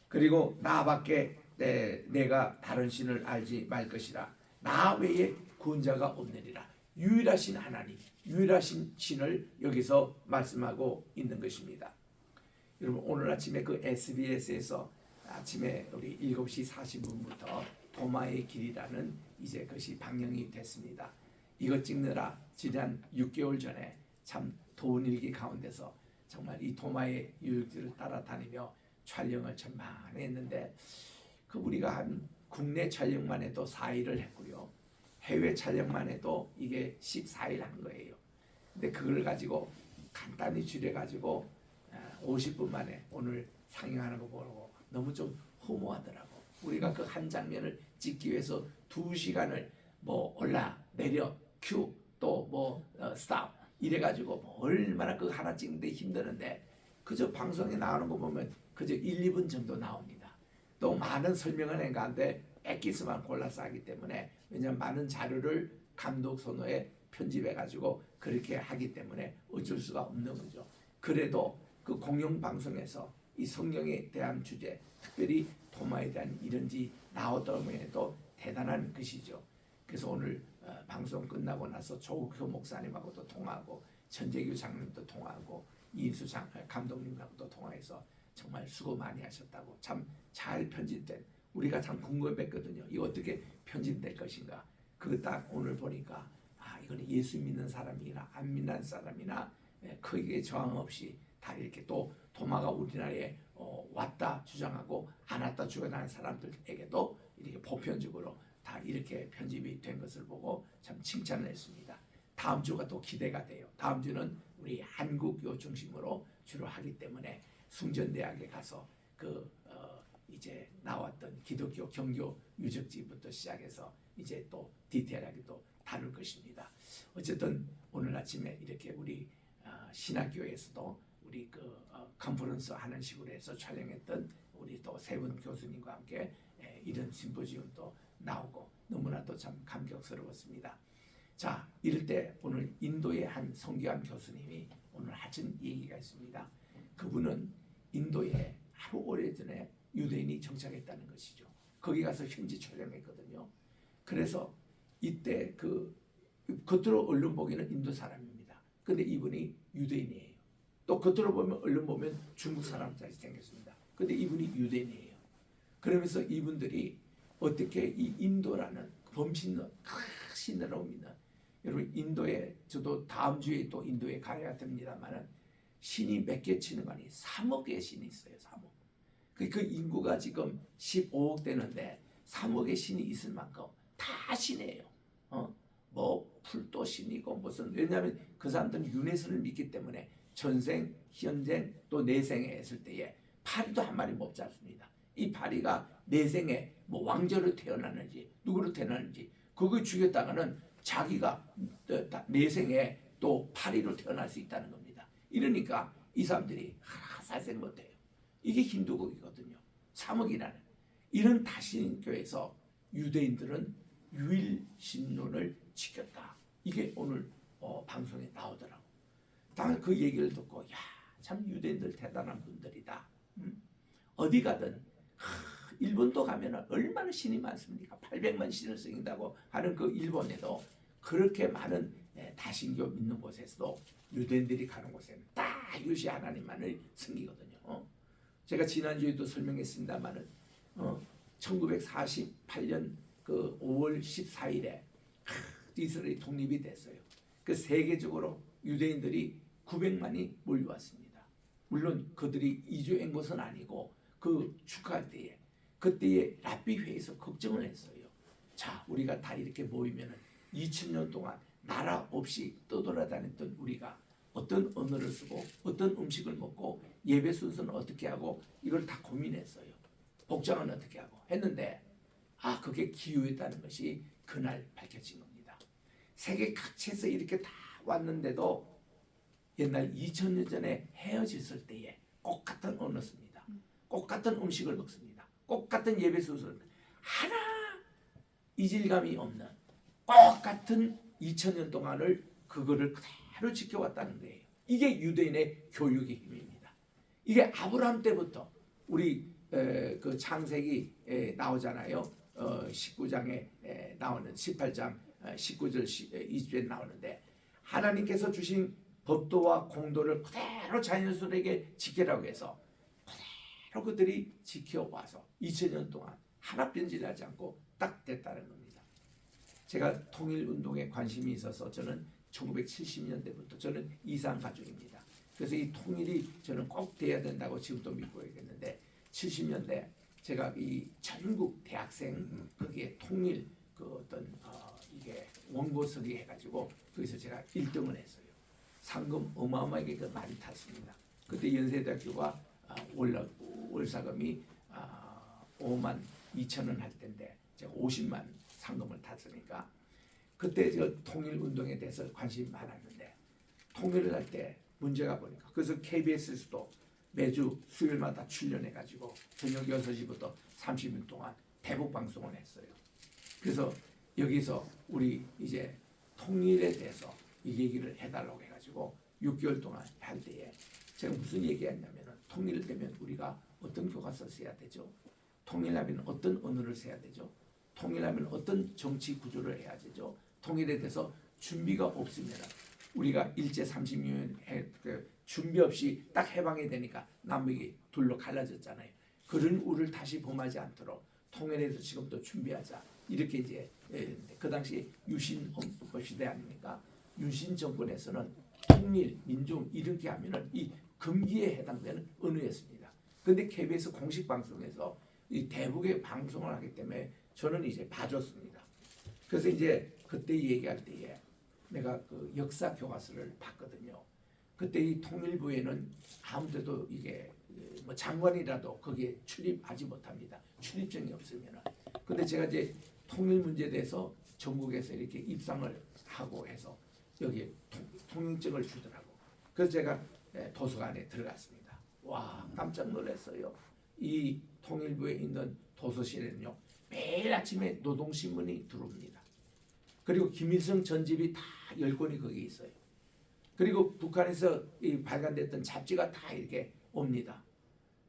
[SPEAKER 2] 그리고 나밖에 내가 다른 신을 알지 말 것이라. 나 외에 구원자가 없느니라. 유일하신 하나님, 유일하신 신을 여기서 말씀하고 있는 것입니다. 여러분, 오늘 아침에 그 SBS에서 아침에 우리 7시 40분부터 도마의 길이라는 이제 그것이 방영이 됐습니다. 이것 찍느라 지난 6개월 전에 참 더운 일기 가운데서 정말 이 도마의 유역지를 따라다니며 촬영을 참 많이 했는데, 그 우리가 한 국내 촬영만 해도 4일을 했고요. 해외 촬영만 해도 이게 14일 한 거예요. 근데 그걸 가지고 간단히 줄여가지고 50분 만에 오늘 상영하는 거 보고 너무 좀 허무하더라고. 우리가 그 한 장면을 찍기 위해서 2시간을 뭐 올라 내려 큐 또 뭐 스탑 이래가지고 뭐 얼마나 그 하나 찍는데 힘드는데, 그저 방송에 나오는 거 보면 그저 1, 2분 정도 나옵니다. 또 많은 설명을 한 가운데 엑기스만 골라서 하기 때문에, 왜냐하면 많은 자료를 감독 손으에 편집해가지고 그렇게 하기 때문에 어쩔 수가 없는 거죠. 그래도 그 공영방송에서 이 성경에 대한 주제, 특별히 도마에 대한 이런지 나오더라도 대단한 것이죠. 그래서 오늘 방송 끝나고 나서 조국효 목사님하고도 통화하고 전재규 장님도 통화하고 이인수 감독님하고도 통화해서 정말 수고 많이 하셨다고, 참 잘 편집된, 우리가 참 궁금했거든요. 이거 어떻게 편집될 것인가. 그 딱 오늘 보니까 이거는 예수 믿는 사람이나 안 믿는 사람이나 크게 저항 없이 다 이렇게, 또 도마가 우리나라에 왔다 주장하고 안 왔다 주장하는 사람들에게도 이렇게 보편적으로 다 이렇게 편집이 된 것을 보고 참 칭찬을 했습니다. 다음 주가 또 기대가 돼요. 다음 주는 우리 한국교 중심으로 주로 하기 때문에 숭전대학에 가서 이제 나왔던 기독교 경교 유적지부터 시작해서 이제 또 디테일하게 또 다룰 것입니다. 어쨌든 오늘 아침에 이렇게 우리 신학교에서도 우리 컨퍼런스 하는 식으로 해서 촬영했던 우리 또 세 분 교수님과 함께 이런 심포지움도 나오고 너무나도 참 감격스러웠습니다. 자, 이럴 때 오늘 인도의 한 성교한 교수님이 오늘 하신 얘기가 있습니다. 그분은 인도에 아주 오래전에 유대인이 정착했다는 것이죠. 거기 가서 현지 촬영했거든요. 그래서 이때 겉으로 얼른 보기는 인도 사람입니다. 근데 이분이 유대인이에요. 또 겉으로 보면 얼른 보면 중국 사람같이 생겼습니다. 근데 이분이 유대인이에요. 그러면서 이분들이 어떻게 이 인도라는 범신론, 신으로 믿는, 여러분 인도에, 저도 다음 주에 또 인도에 가야 됩니다만은 신이 몇 개 치는 거 아니 3억의 신이 있어요. 3억. 그 인구가 지금 15억 되는데 3억의 신이 있을 만큼 다 신이에요. 뭐 풀도 신이고 무슨, 왜냐하면 그 사람들은 유네스를 믿기 때문에 전생, 현생, 또 내생에 했을 때에 파리도 한 마리 못 잡습니다. 이 파리가 내생에 뭐 왕자로 태어나는지 누구로 태어나는지 그걸 죽였다가는 자기가 내생에 또 파리로 태어날 수 있다는 겁니다. 이러니까 이 사람들이 하나 살생 못해요. 이게 힌두국이거든요. 3억이라는 이런 다신교에서 유대인들은 유일신론을 지켰다. 이게 오늘 방송에 나오더라고. 딱 그 얘기를 듣고 참 유대인들 대단한 분들이다. 어디 가든 일본도 가면 얼마나 신이 많습니까? 800만 신을 섬긴다고 하는 그 일본에도 그렇게 많은 다신교 믿는 곳에서도 유대인들이 가는 곳에는 다 유시 하나님만을 섬기거든요. 제가 지난주에도 설명했습니다만은 1948년 그 5월 14일에 이스라엘이 독립이 됐어요. 그 세계적으로 유대인들이 900만이 몰려왔습니다. 물론 그들이 이주한 것은 아니고 그 축하할 때에 그때에 랍비 회의에서 걱정을 했어요. 자, 우리가 다 이렇게 모이면은 2000년 동안 나라 없이 떠돌아다녔던 우리가 어떤 언어를 쓰고 어떤 음식을 먹고 예배 순서는 어떻게 하고 이걸 다 고민했어요. 복장은 어떻게 하고 했는데 그게 기후였다는 것이 그날 밝혀진 겁니다. 세계 각지에서 이렇게 다 왔는데도 옛날 2000년 전에 헤어졌을 때에 똑같은 언어 씁니다. 똑같은 음식을 먹습니다. 똑같은 예배 순서를 하나 이질감이 없는 똑같은 2000년 동안을 그거를 그대로 지켜왔다는 거예요. 이게 유대인의 교육의 힘입니다. 이게 아브라함 때부터 우리 그 창세기 나오잖아요. 19장에 나오는 18장 19절 20절에 나오는데 하나님께서 주신 법도와 공도를 그대로 자녀들에게 지키라고 해서 그대로 그들이 지켜와서 2000년 동안 하나 변질하지 않고 딱 됐다는 겁니다. 제가 통일운동에 관심이 있어서 저는 1970년대부터 저는 이산 가족입니다. 그래서 이 통일이 저는 꼭 돼야 된다고 지금도 믿고 있겠는데 70년대 제가 이 전국 대학생 거기에 통일 이게 원고서기 해가지고 거기서 제가 1등을 했어요. 상금 어마어마하게 많이 탔습니다. 그때 연세대학교가 월사금이 5만 2천 원 할 때인데 제가 50만 상금을 탔으니까 그때 저 통일운동에 대해서 관심이 많았는데 통일을 할 때 문제가 보니까 그래서 KBS에서도 매주 수요일마다 출연해가지고 저녁 6시부터 30분 동안 대북 방송을 했어요. 그래서 여기서 우리 이제 통일에 대해서 이 얘기를 해달라고 해가지고 6개월 동안 할 때에 제가 무슨 얘기했냐면은 통일되면 우리가 어떤 교과서 써야 되죠? 통일하면 어떤 언어를 써야 되죠? 통일하면 어떤 정치 구조를 해야 되죠? 통일에 대해서 준비가 없으면 우리가 일제 30년 준비 없이 딱 해방이 되니까 남북이 둘로 갈라졌잖아요. 그런 우를 다시 범하지 않도록 통일해서 지금도 준비하자. 이렇게 이제 그 당시 유신 시대 아닙니까? 유신 정권에서는 통일, 민족 이렇게 하면은 이 금기에 해당되는 언어였습니다. 그런데 KBS 공식 방송에서 이 대북의 방송을 하기 때문에 저는 이제 봐줬습니다. 그래서 이제 그때 얘기할 때에 내가 그 역사 교과서를 봤거든요. 그때 이 통일부에는 아무데도 이게 뭐 장관이라도 거기에 출입하지 못합니다. 출입증이 없으면은. 근데 제가 이제 통일 문제에 대해서 전국에서 이렇게 입상을 하고 해서 여기에 통일증을 주더라고. 그래서 제가 도서관에 들어갔습니다. 와, 깜짝 놀랐어요. 이 통일부에 있는 도서실에는요 매일 아침에 노동신문이 들어옵니다. 그리고 김일성 전집이 다 10권이 거기 있어요. 그리고 북한에서 이 발간됐던 잡지가 다 이렇게 옵니다.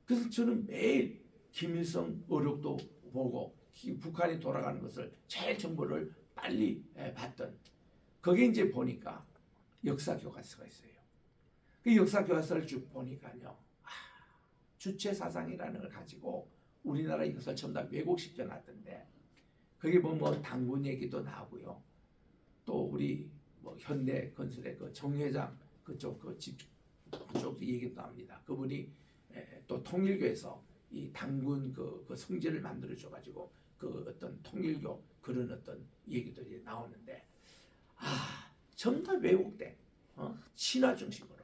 [SPEAKER 2] 그래서 저는 매일 김일성 어록도 보고 북한이 돌아가는 것을 제일 정보를 빨리 봤던 거기에 이제 보니까 역사 교과서가 있어요. 그 역사 교과서를 쭉 보니까요, 주체 사상이라는 걸 가지고 우리나라 이것을 전부 다 왜곡시켜 놨던데 거기 보면 뭐 당군 얘기도 나오고요. 또 우리 뭐 현대 건설의 그 정 회장 그쪽 그쪽도 얘기도 나옵니다. 그분이 또 통일교에서 이 당군 그 성지를 만들어 줘가지고 그 어떤 통일교 그런 어떤 얘기도 이제 나오는데 전부 다 왜곡된 신화 중심으로.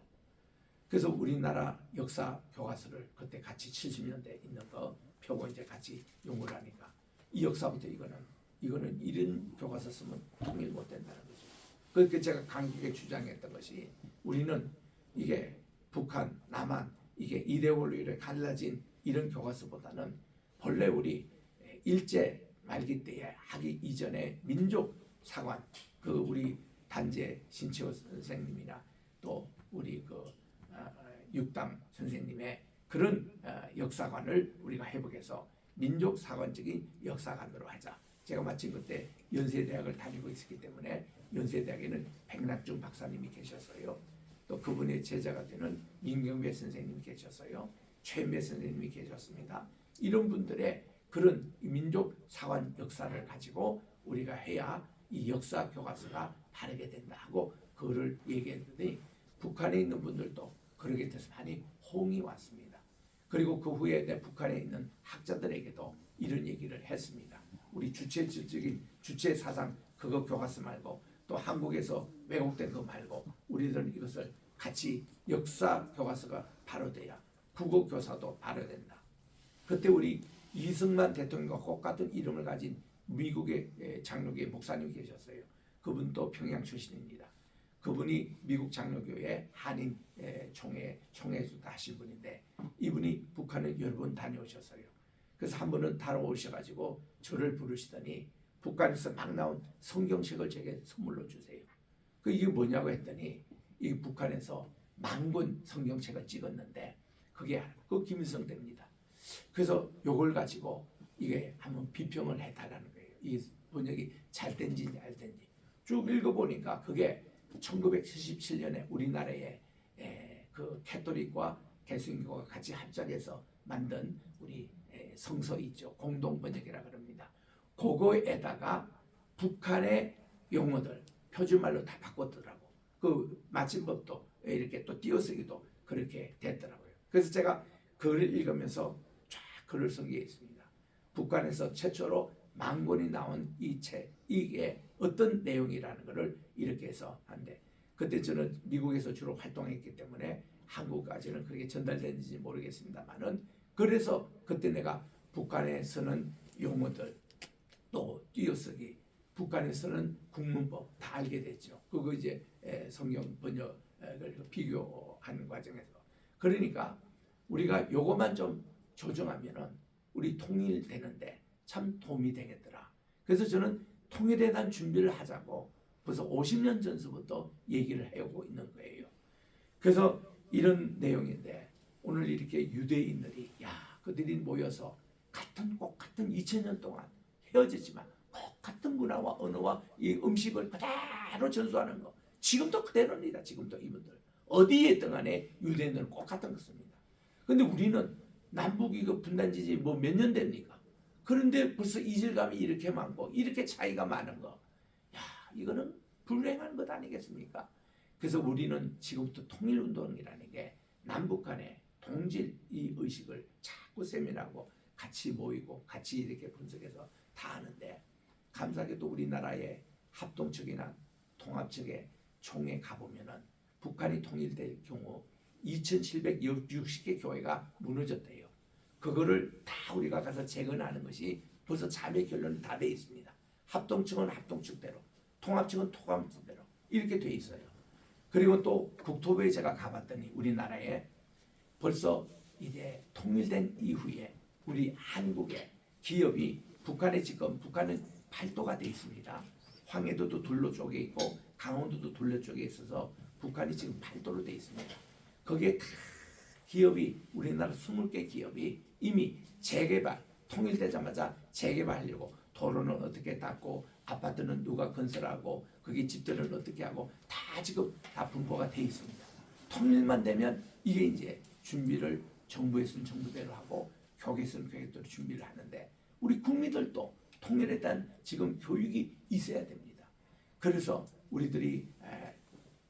[SPEAKER 2] 그래서 우리나라 역사 교과서를 그때 같이 70년대 있는 거 펴고 이제 같이 연구를 하니까 이 역사부터 이거는 이런 교과서 쓰면 통일 못 된다는 거죠. 그렇게 제가 강하게 주장했던 것이 우리는 이게 북한, 남한 이게 이데올로기를 갈라진 이런 교과서보다는 본래 우리 일제 말기 때에 하기 이전에 민족 사관 그 우리 단재 신채호 선생님이나 또 우리 그 육당 선생님의 그런 역사관을 우리가 회복해서 민족 사관적인 역사관으로 하자. 제가 마침 그때 연세대학을 다니고 있었기 때문에 연세대학에는 백낙준 박사님이 계셨어요. 또 그분의 제자가 되는 민경배 선생님이 계셨어요. 최인배 선생님이 계셨습니다. 이런 분들의 그런 민족 사관 역사를 가지고 우리가 해야 이 역사 교과서가 다르게 된다 하고 그거를 얘기했더니 북한에 있는 분들도 그러게 돼서 많이 호응이 왔습니다. 그리고 그 후에 북한에 있는 학자들에게도 이런 얘기를 했습니다. 우리 주체적인 주체 사상 그거 교과서 말고 또 한국에서 왜곡된 거 말고 우리들은 이것을 같이 역사 교과서가 발효돼야 국어 교사도 발효된다. 그때 우리 이승만 대통령과 똑같은 이름을 가진 미국의 장로교회 목사님이 계셨어요. 그분도 평양 출신입니다. 그분이 미국 장로교회 한인 총회도 하신 분인데 이분이 북한을 여러 번 다녀오셨어요. 그래서 한 번은 다녀오셔가지고 저를 부르시더니 북한에서 막 나온 성경책을 제게 선물로 주세요. 그 이게 뭐냐고 했더니 이 북한에서 만권 성경책을 찍었는데 그게 그 김일성 때입니다. 그래서 요걸 가지고 이게 한번 비평을 해달라는 거예요. 이 번역이 잘 된지 안 된지 쭉 읽어보니까 그게 1977년에 우리나라에 그 캐톨릭과 개신교가 같이 합작해서 만든 우리 성서 있죠. 공동 번역이라 그럽니다. 그거에다가 북한의 용어들 표준말로 다 바꿨더라고. 그 마침법도 이렇게 또 띄어쓰기도 그렇게 됐더라고요. 그래서 제가 글을 읽으면서 쫙 글을 쓴 게 있습니다. 북한에서 최초로 만권이 나온 이 책 이게 어떤 내용이라는 것을 이렇게 해서 한데 그때 저는 미국에서 주로 활동했기 때문에 한국까지는 그게 전달됐는지 모르겠습니다만은 그래서 그때 내가 북한에 쓰는 용어들 또 띄어쓰기 북한에 쓰는 국문법 다 알게 됐죠. 그거 이제 성경 번역을 비교하는 과정에서 그러니까 우리가 요것만 좀 조정하면은 우리 통일되는데 참 도움이 되겠더라. 그래서 저는 통일에 대한 준비를 하자고 벌써 50년 전서부터 얘기를 하고 있는 거예요. 그래서 이런 내용인데 오늘 이렇게 유대인들이 그들이 모여서 꼭 같은 2000년 동안 헤어졌지만 꼭 같은 문화와 언어와 이 음식을 그대로 전수하는 거. 지금도 그대로입니다. 지금도 이분들 어디에 있든 간에 유대인들은 꼭 같은 것입니다. 근데 우리는 남북이 분단지지 뭐 몇 년 됩니까? 그런데 벌써 이질감이 이렇게 많고 이렇게 차이가 많은 거. 이거는 불행한 것 아니겠습니까? 그래서 우리는 지금부터 통일운동이라는 게 남북 간의 동질 이 의식을 자꾸 세미나하고 같이 모이고 같이 이렇게 분석해서 다 하는데 감사하게도 우리나라의 합동측이나 통합측의 총회 가보면은 북한이 통일될 경우 2760개 교회가 무너졌대요. 그거를 다 우리가 가서 재건하는 것이 벌써 자매 결론이 다 돼 있습니다. 합동측은 합동측대로, 통합측은 통합측대로 이렇게 돼 있어요. 그리고 또 국토부에 제가 가봤더니 우리나라에 벌써 이제 통일된 이후에 우리 한국의 기업이 북한에 지금 북한은 팔도가 돼 있습니다. 황해도도 둘로 쪽에 있고 강원도도 둘로 쪽에 있어서 북한이 지금 팔도로 돼 있습니다. 거기에 다 기업이 우리나라 20개 기업이 이미 재개발 통일되자마자 재개발하려고 도로는 어떻게 닦고 아파트는 누가 건설하고 거기 집들은 어떻게 하고 다 지금 다 분포가 돼 있습니다. 통일만 되면 이게 이제 준비를 정부에서는 정부대로 하고 교계에서는 교계대로 준비를 하는데 우리 국민들도 통일에 대한 지금 교육이 있어야 됩니다. 그래서 우리들이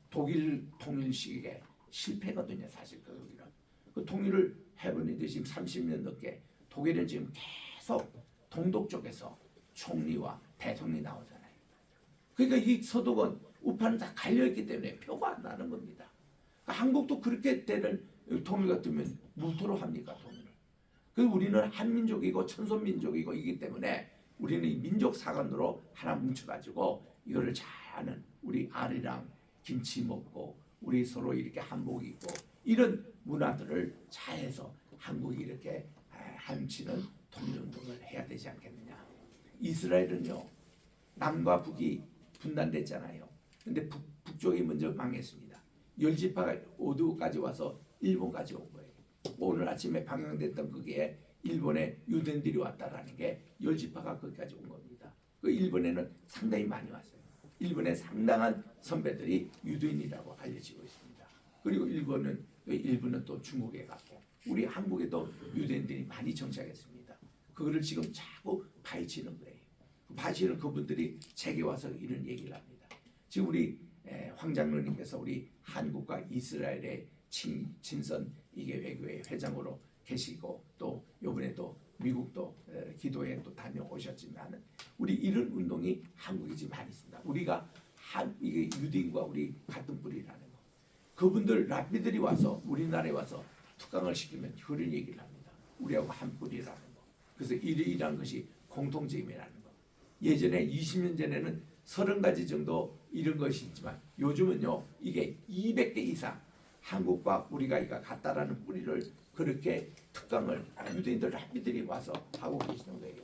[SPEAKER 2] 독일 통일 시기에 실패거든요. 사실 그 통일을 해보는데 지금 30년 넘게 독일은 지금 계속 동독 쪽에서 총리와 대통령이 나오잖아요. 그러니까 이 서독은 우파는 다 갈려있기 때문에 표가 안 나는 겁니다. 그러니까 한국도 그렇게 되는 통일 같으면 무토로 합니까 통일을? 그리고 우리는 한민족이고 천손민족이고 이기 때문에 우리는 이 민족 사관으로 하나 뭉쳐가지고 이거를 잘하는 우리 아리랑 김치 먹고 우리 서로 이렇게 한복 입고 이런 문화들을 잘해서 한국이 이렇게 함치는 통일운동을 해야 되지 않겠느냐. 이스라엘은요 남과 북이 분단됐잖아요. 근데 북쪽이 먼저 망했습니다. 열지파가 오두까지 와서 일본까지 온 거예요. 오늘 아침에 방영됐던 그게 일본에 유대인들이 왔다라는 게 열지파가 거기까지 온 겁니다. 그 일본에는 상당히 많이 왔어요. 일본의 상당한 선배들이 유대인이라고 알려지고 있습니다. 그리고 일본은 또 중국에 갔고 우리 한국에도 유대인들이 많이 정착했습니다. 그거를 지금 자꾸 파헤치는 거예요. 파헤치는 그분들이 제게 와서 이런 얘기를 합니다. 지금 우리 황 장로님께서 우리 한국과 이스라엘의 친선 이게 외교회 회장으로 계시고 또 이번에도 미국도 기도회 또 다녀오셨지만 우리 이런 운동이 한국에 지금 많이 있습니다. 우리가 이게 유대인과 우리 같은 뿌리라는 거. 그분들 랍비들이 와서 우리나라에 와서 특강을 시키면 그런 얘기를 합니다. 우리하고 한 뿌리라는 거. 그래서 이러이러한 것이 공통점이라는 거. 예전에 20년 전에는 30가지 정도 이런 것이 있지만 요즘은요 이게 200개 이상 한국과 우리가 이가 같다라는 뿌리를 그렇게 특강을 유대인들 랍비들이 와서 하고 계시는 거예요.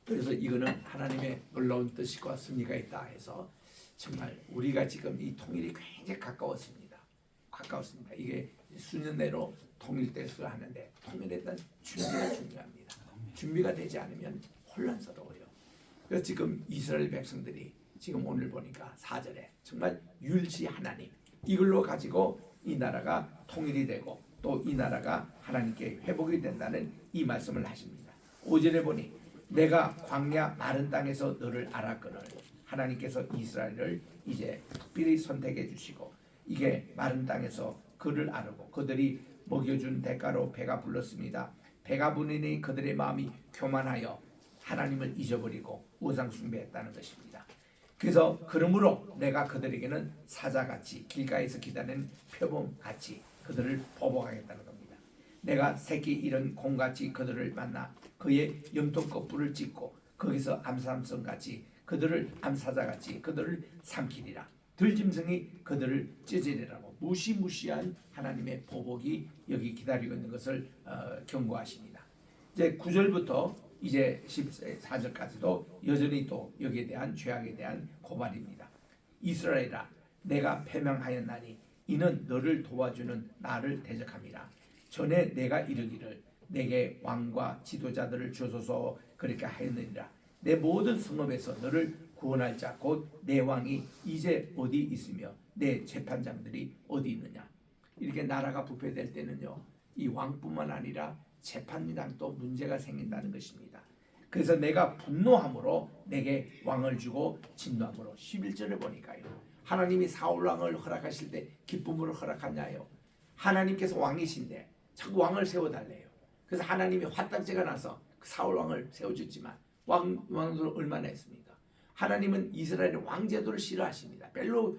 [SPEAKER 2] 그래서 이거는 하나님의 놀라운 뜻과 섭리가 있다 해서 정말 우리가 지금 이 통일이 굉장히 가까웠습니다. 이게 수년 내로 통일돼서 하는데 통일에 대한 준비가 중요합니다. 준비가 되지 않으면 혼란스러워요. 그래서 지금 이스라엘 백성들이 지금 오늘 보니까 4절에 정말 율시 하나님 이걸로 가지고 이 나라가 통일이 되고 또 이 나라가 하나님께 회복이 된다는 이 말씀을 하십니다. 5절에 보니 내가 광야 마른 땅에서 너를 알았거늘 하나님께서 이스라엘을 이제 특별히 선택해 주시고 이게 마른 땅에서 그를 알고 그들이 먹여준 대가로 배가 불렀습니다. 배가 부르니 그들의 마음이 교만하여 하나님을 잊어버리고 우상 숭배했다는 것입니다. 그래서 그러므로 내가 그들에게는 사자같이 길가에서 기다리는 표범같이 그들을 보복하겠다는 겁니다. 내가 새끼 잃은 곰같이 그들을 만나 그의 염통 뿔을 찢고 거기서 암삼성같이 그들을 암사자같이 그들을 삼키리라. 들짐승이 그들을 찢으리라고 무시무시한 하나님의 보복이 여기 기다리고 있는 것을 경고하십니다. 이제 9절부터 이제 14절까지도 여전히 또 여기에 대한 죄악에 대한 고발입니다. 이스라엘아 내가 패명하였나니 이는 너를 도와주는 나를 대적함이라. 전에 내가 이르기를 내게 왕과 지도자들을 주소서 그렇게 하였느니라. 내 모든 성읍에서 너를 구원할 자 곧 내 왕이 이제 어디 있으며 내 재판장들이 어디 있느냐. 이렇게 나라가 부패될 때는요, 이 왕뿐만 아니라 재판장도 문제가 생긴다는 것입니다. 그래서 내가 분노함으로 내게 왕을 주고 진노함으로 11절을 보니까요, 하나님이 사울 왕을 허락하실 때 기쁨으로 허락하냐요. 하나님께서 왕이신데 자꾸 왕을 세워달래요. 그래서 하나님이 화딱지가 나서 사울 왕을 세워줬지만 왕으로 얼마나 했습니까? 하나님은 이스라엘의 왕제도를 싫어하십니다. 별로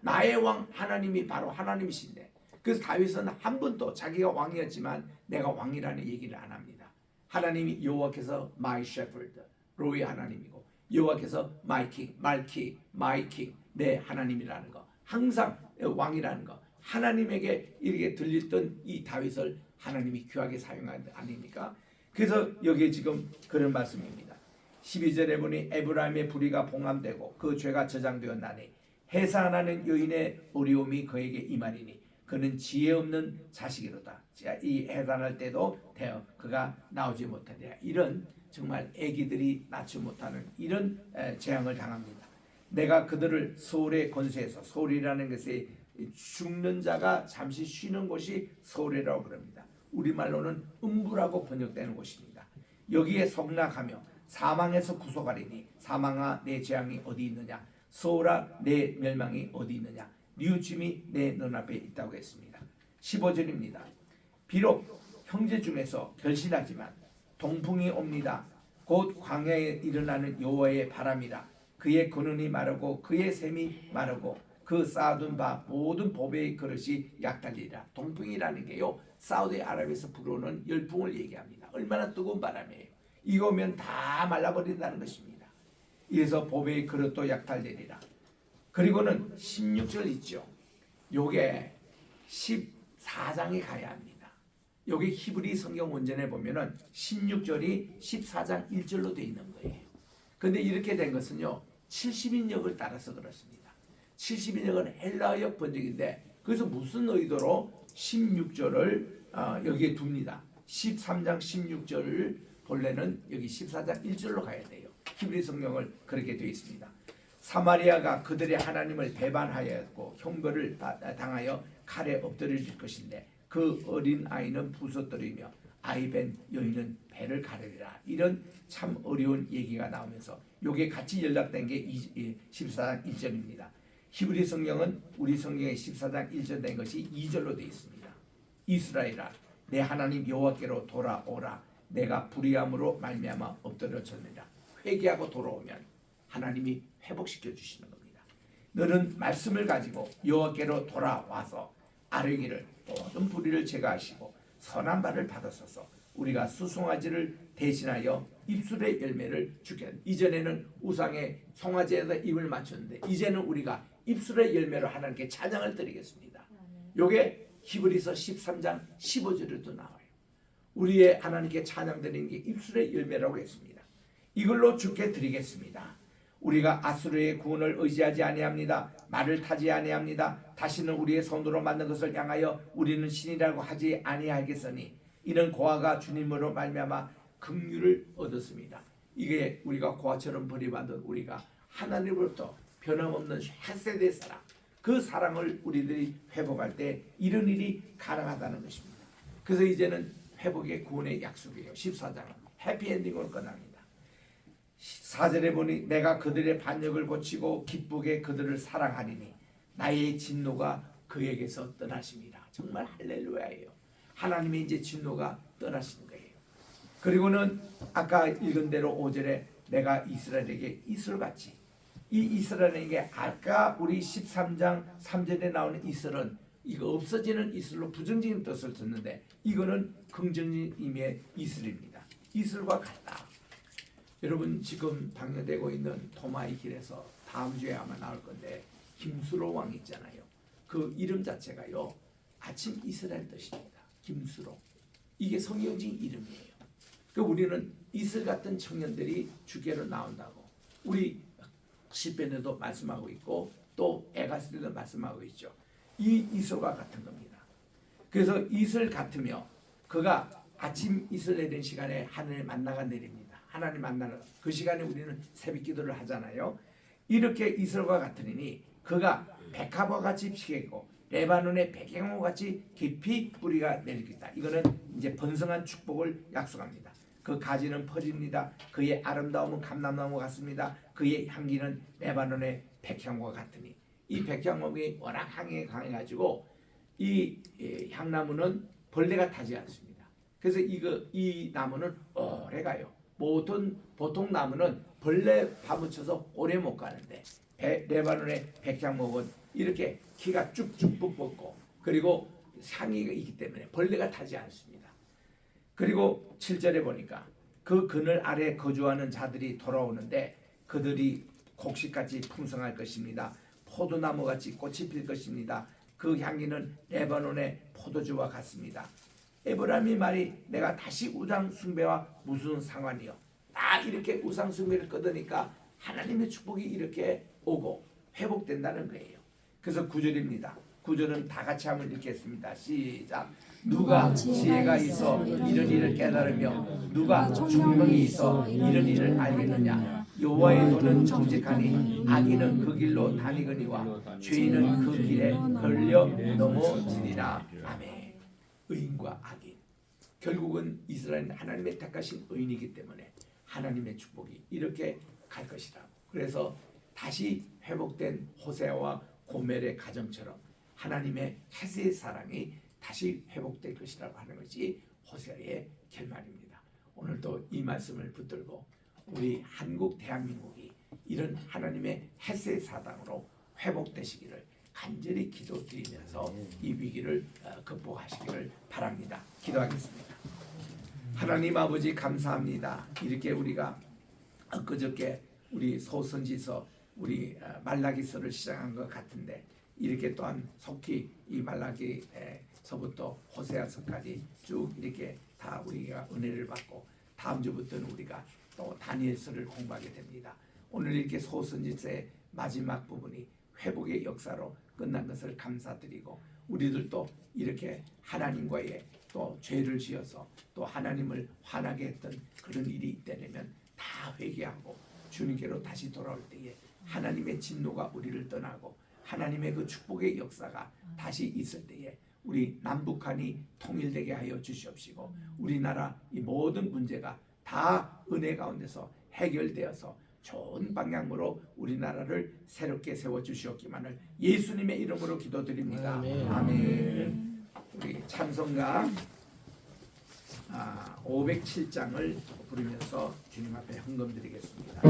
[SPEAKER 2] 나의 왕 하나님이 바로 하나님이신데, 그래서 다윗은 한 번도 자기가 왕이었지만 내가 왕이라는 얘기를 안 합니다. 하나님이 여호와께서 my shepherd, 로의 하나님이고 여호와께서 my king, my king, 내 하나님이라는 거, 항상 왕이라는 거, 하나님에게 이렇게 들렸던 이 다윗을 하나님이 귀하게 사용한 것 아닙니까? 그래서 여기에 지금 그런 말씀입니다. 12절에 보니 에브라임의 불의가 봉함되고 그 죄가 저장되었나니 해산하는 여인의 어려움이 그에게 임하리니 그는 지혜 없는 자식이로다. 이 해산할 때도 되어 그가 나오지 못하리라. 이런 정말 애기들이 낳지 못하는 이런 재앙을 당합니다. 내가 그들을 소울의 권세에서, 소울이라는 것이 죽는 자가 잠시 쉬는 곳이 소울이라고 그럽니다. 우리말로는 음부라고 번역되는 곳입니다. 여기에 속락하며 사망에서 구속하리니 사망아 내 재앙이 어디 있느냐, 소울아 내 멸망이 어디 있느냐, 뉘우침이 내 눈앞에 있다고 했습니다. 15절입니다. 비록 형제 중에서 결신하지만 동풍이 옵니다. 곧 광야에 일어나는 여호와의 바람이라. 그의 근원이 마르고 그의 샘이 마르고 그 쌓아둔 바 모든 보배의 그릇이 약달리라. 동풍이라는 게요, 사우디아라비아에서 불어오는 열풍을 얘기합니다. 얼마나 뜨거운 바람이에요. 이거 오면 다 말라버린다는 것입니다. 그래서 보배의 그릇도 약탈되리라. 그리고는 16절 있죠. 요게 14장에 가야 합니다. 여기 히브리 성경 원전에 보면은 16절이 14장 1절로 되어 있는 거예요. 근데 이렇게 된 것은요, 70인역을 따라서 그렇습니다. 70인역은 헬라어역 번역인데, 그래서 무슨 의도로 16절을 여기에 둡니다. 13장 16절을 본래는 여기 14장 1절로 가야 돼요. 히브리 성경을 그렇게 되어 있습니다. 사마리아가 그들의 하나님을 배반하였고 형벌을 당하여 칼에 엎드려질 것인데 그 어린 아이는 부서뜨리며 아이벤 여인은 배를 가르리라. 이런 참 어려운 얘기가 나오면서 요게 같이 연락된 게 14장 1절입니다. 히브리 성경은 우리 성경의 14장 1절 된 것이 2절로 되어 있습니다. 이스라엘아 내 하나님 여호와께로 돌아오라. 내가 불의함으로 말미암아 엎드려졌느니라. 회개하고 돌아오면 하나님이 회복시켜 주시는 겁니다. 너는 말씀을 가지고 여호와께로 돌아와서 아뢰기를 모든 불의를 제거하시고 선한 바를 받았어서 우리가 수송아지를 대신하여 입술의 열매를 주게. 이전에는 우상의 송아지에다 입을 맞췄는데 이제는 우리가 입술의 열매로 하나님께 찬양을 드리겠습니다. 요게 히브리서 13장 15절에도 나와요. 우리의 하나님께 찬양 드리는 게 입술의 열매라고 했습니다. 이걸로 주께 드리겠습니다. 우리가 아수르의 구원을 의지하지 아니합니다. 말을 타지 아니합니다. 다시는 우리의 손으로 만든 것을 향하여 우리는 신이라고 하지 아니하겠으니 이는 고아가 주님으로 말미암아 긍휼을 얻었습니다. 이게 우리가 고아처럼 버림받은 우리가 하나님으로부터 변함없는 헤세드의 사랑, 그 사랑을 우리들이 회복할 때 이런 일이 가능하다는 것입니다. 그래서 이제는 회복의 구원의 약속이에요. 14장은 해피엔딩으로 끝납니다. 4절에 보니 내가 그들의 반역을 고치고 기쁘게 그들을 사랑하리니 나의 진노가 그에게서 떠나십니다. 정말 할렐루야예요. 하나님의 이제 진노가 떠나시는 거예요. 그리고는 아까 읽은 대로 5절에 내가 이스라엘에게 이슬같이, 이 이스라엘에게 아까 우리 13장 3절에 나오는 이슬은 이거 없어지는 이슬로 부정적인 뜻을 듣는데 이거는 긍정적인 의미의 이슬입니다. 이슬과 같다. 여러분 지금 방영되고 있는 도마의 길에서 다음 주에 아마 나올 건데 김수로 왕 있잖아요. 그 이름 자체가요 아침 이스라엘 뜻입니다. 김수로. 이게 성경적인 이름이에요. 그 우리는 이슬 같은 청년들이 주께로 나온다고 우리 시편에도 말씀하고 있고 또 에가스에도 말씀하고 있죠. 이 이슬과 같은 겁니다. 그래서 이슬 같으며 그가 아침 이슬 내리는 시간에 하늘에 만나가 내립니다. 하나님 만나는 그 시간에 우리는 새벽 기도를 하잖아요. 이렇게 이슬과 같으니 그가 백합과 같이 피겠고 레바논의 백향과 같이 깊이 뿌리가 내리겠다. 이거는 이제 번성한 축복을 약속합니다. 그 가지는 퍼집니다. 그의 아름다움은 감람나무 같습니다. 그의 향기는 레바논의 백향과 같으니 이 백향목이 워낙 향이 강해가지고 이 향나무는 벌레가 타지 않습니다. 그래서 이 나무는 오래 가요. 보통 나무는 벌레 파묻혀서 오래 못 가는데 레바논의 백향목은 이렇게 키가 쭉쭉 뻗고 그리고 향이 있기 때문에 벌레가 타지 않습니다. 그리고 7절에 보니까 그 그늘 아래 거주하는 자들이 돌아오는데 그들이 곡식같이 풍성할 것입니다. 포도나무같이 꽃이 필 것입니다. 그 향기는 레바논의 포도주와 같습니다. 에브라임이 말이 내가 다시 우상 숭배와 무슨 상관이요. 딱 이렇게 우상 숭배를 끊으니까 하나님의 축복이 이렇게 오고 회복된다는 거예요. 그래서 9절입니다. 9절은 다 같이 한번 읽겠습니다. 시작. 누가 지혜가 있어 이런 일을 깨달으며 누가 총명이 있어 이런 일을 알겠느냐. 여호와의 도는 정직하니 악인은 그 길로 다니거니와 죄인은 그 길에 걸려 넘어지리라. 아멘. 의인과 악인, 결국은 이스라엘은 하나님의 택하신 의인이기 때문에 하나님의 축복이 이렇게 갈 것이라고. 그래서 다시 회복된 호세아와 고멜의 가정처럼 하나님의 헤세의 사랑이 다시 회복될 것이라고 하는 것이 호세아의 결말입니다. 오늘도 이 말씀을 붙들고 우리 한국 대한민국이 이런 하나님의 헤세의 사랑으로 회복되시기를 간절히 기도드리면서 이 위기를 극복하시기를 바랍니다. 기도하겠습니다. 하나님 아버지 감사합니다. 이렇게 우리가 엊그저께 우리 소선지서 우리 말라기서를 시작한 것 같은데 이렇게 또한 속히 이 말라기서부터 호세아서까지 쭉 이렇게 다 우리가 은혜를 받고 다음 주부터는 우리가 또 다니엘서를 공부하게 됩니다. 오늘 이렇게 소선지서의 마지막 부분이 회복의 역사로 끝난 것을 감사드리고 우리들도 이렇게 하나님과의 또 죄를 지어서 또 하나님을 화나게 했던 그런 일이 있다면 다 회개하고 주님께로 다시 돌아올 때에 하나님의 진노가 우리를 떠나고 하나님의 그 축복의 역사가 다시 있을 때에 우리 남북한이 통일되게 하여 주시옵시고 우리나라 이 모든 문제가 다 은혜 가운데서 해결되어서 좋은 방향으로 우리나라를 새롭게 세워주시옵기만을 예수님의 이름으로 기도드립니다.
[SPEAKER 4] 아멘.
[SPEAKER 2] 아멘. 우리 찬송가 507장을 부르면서 주님 앞에 헌금 드리겠습니다.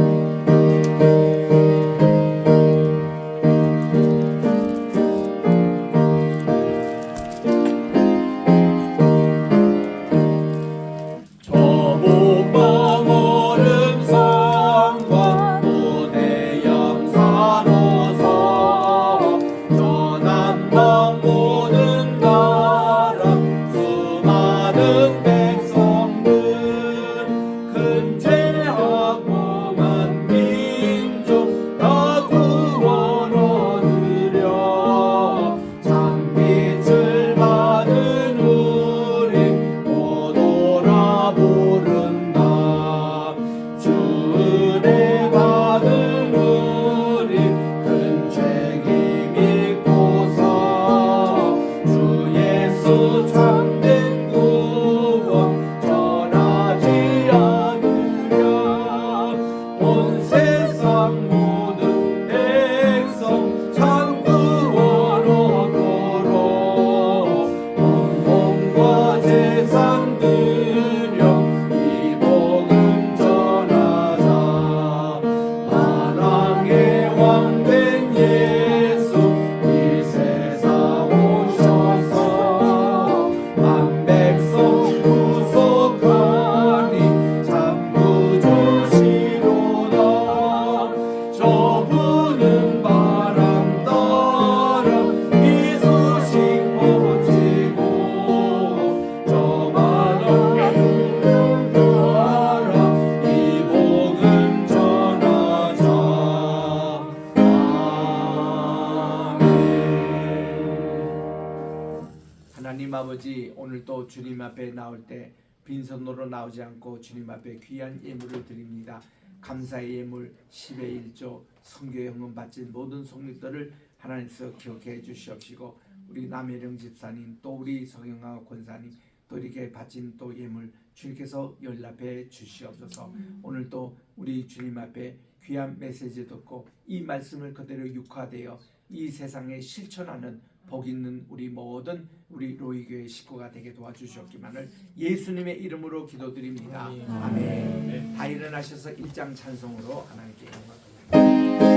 [SPEAKER 2] 하나님 아버지, 오늘 또 주님 앞에 나올 때 빈손으로 나오지 않고 주님 앞에 귀한 예물을 드립니다. 감사의 예물 10의 1조 성교의 헌금 바친 모든 성립들을 하나님께서 기억해 주시옵시고, 우리 남혜령 집사님, 또 우리 성영아 권사님, 또 이렇게 바친 또 예물 주님께서 연락해 주시옵소서. 오늘 또 우리 주님 앞에 귀한 메시지 듣고 이 말씀을 그대로 육화되어 이 세상에 실천하는 복 있는 우리 모든 우리 로이교회 식구가 되게 도와주셨기만을 예수님의 이름으로 기도드립니다. 아멘. 다 일어나셔서 1장 찬송으로 하나님께 영광 돌립니다.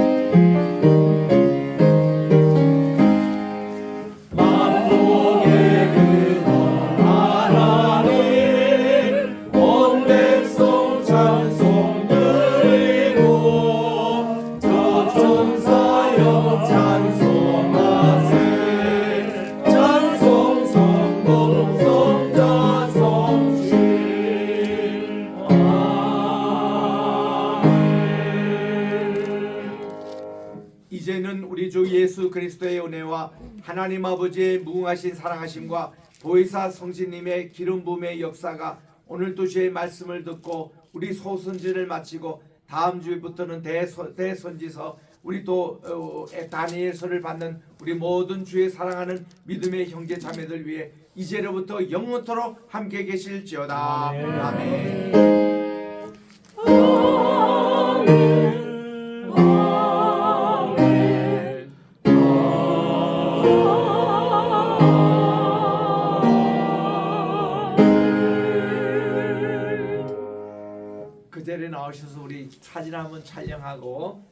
[SPEAKER 2] 이제는 우리 주 예수 그리스도의 은혜와 하나님 아버지의 무궁하신 사랑하심과 보혜사 성신님의 기름 부음의 역사가 오늘 또 주의 말씀을 듣고 우리 소선지를 마치고 다음 주부터는 대선지서, 우리 또 다니엘서를 받는 우리 모든 주의 사랑하는 믿음의 형제 자매들 위해 이제로부터 영원토록 함께 계실지어다. 아멘. 그 자리에 나오셔서 우리 사진 한번 촬영하고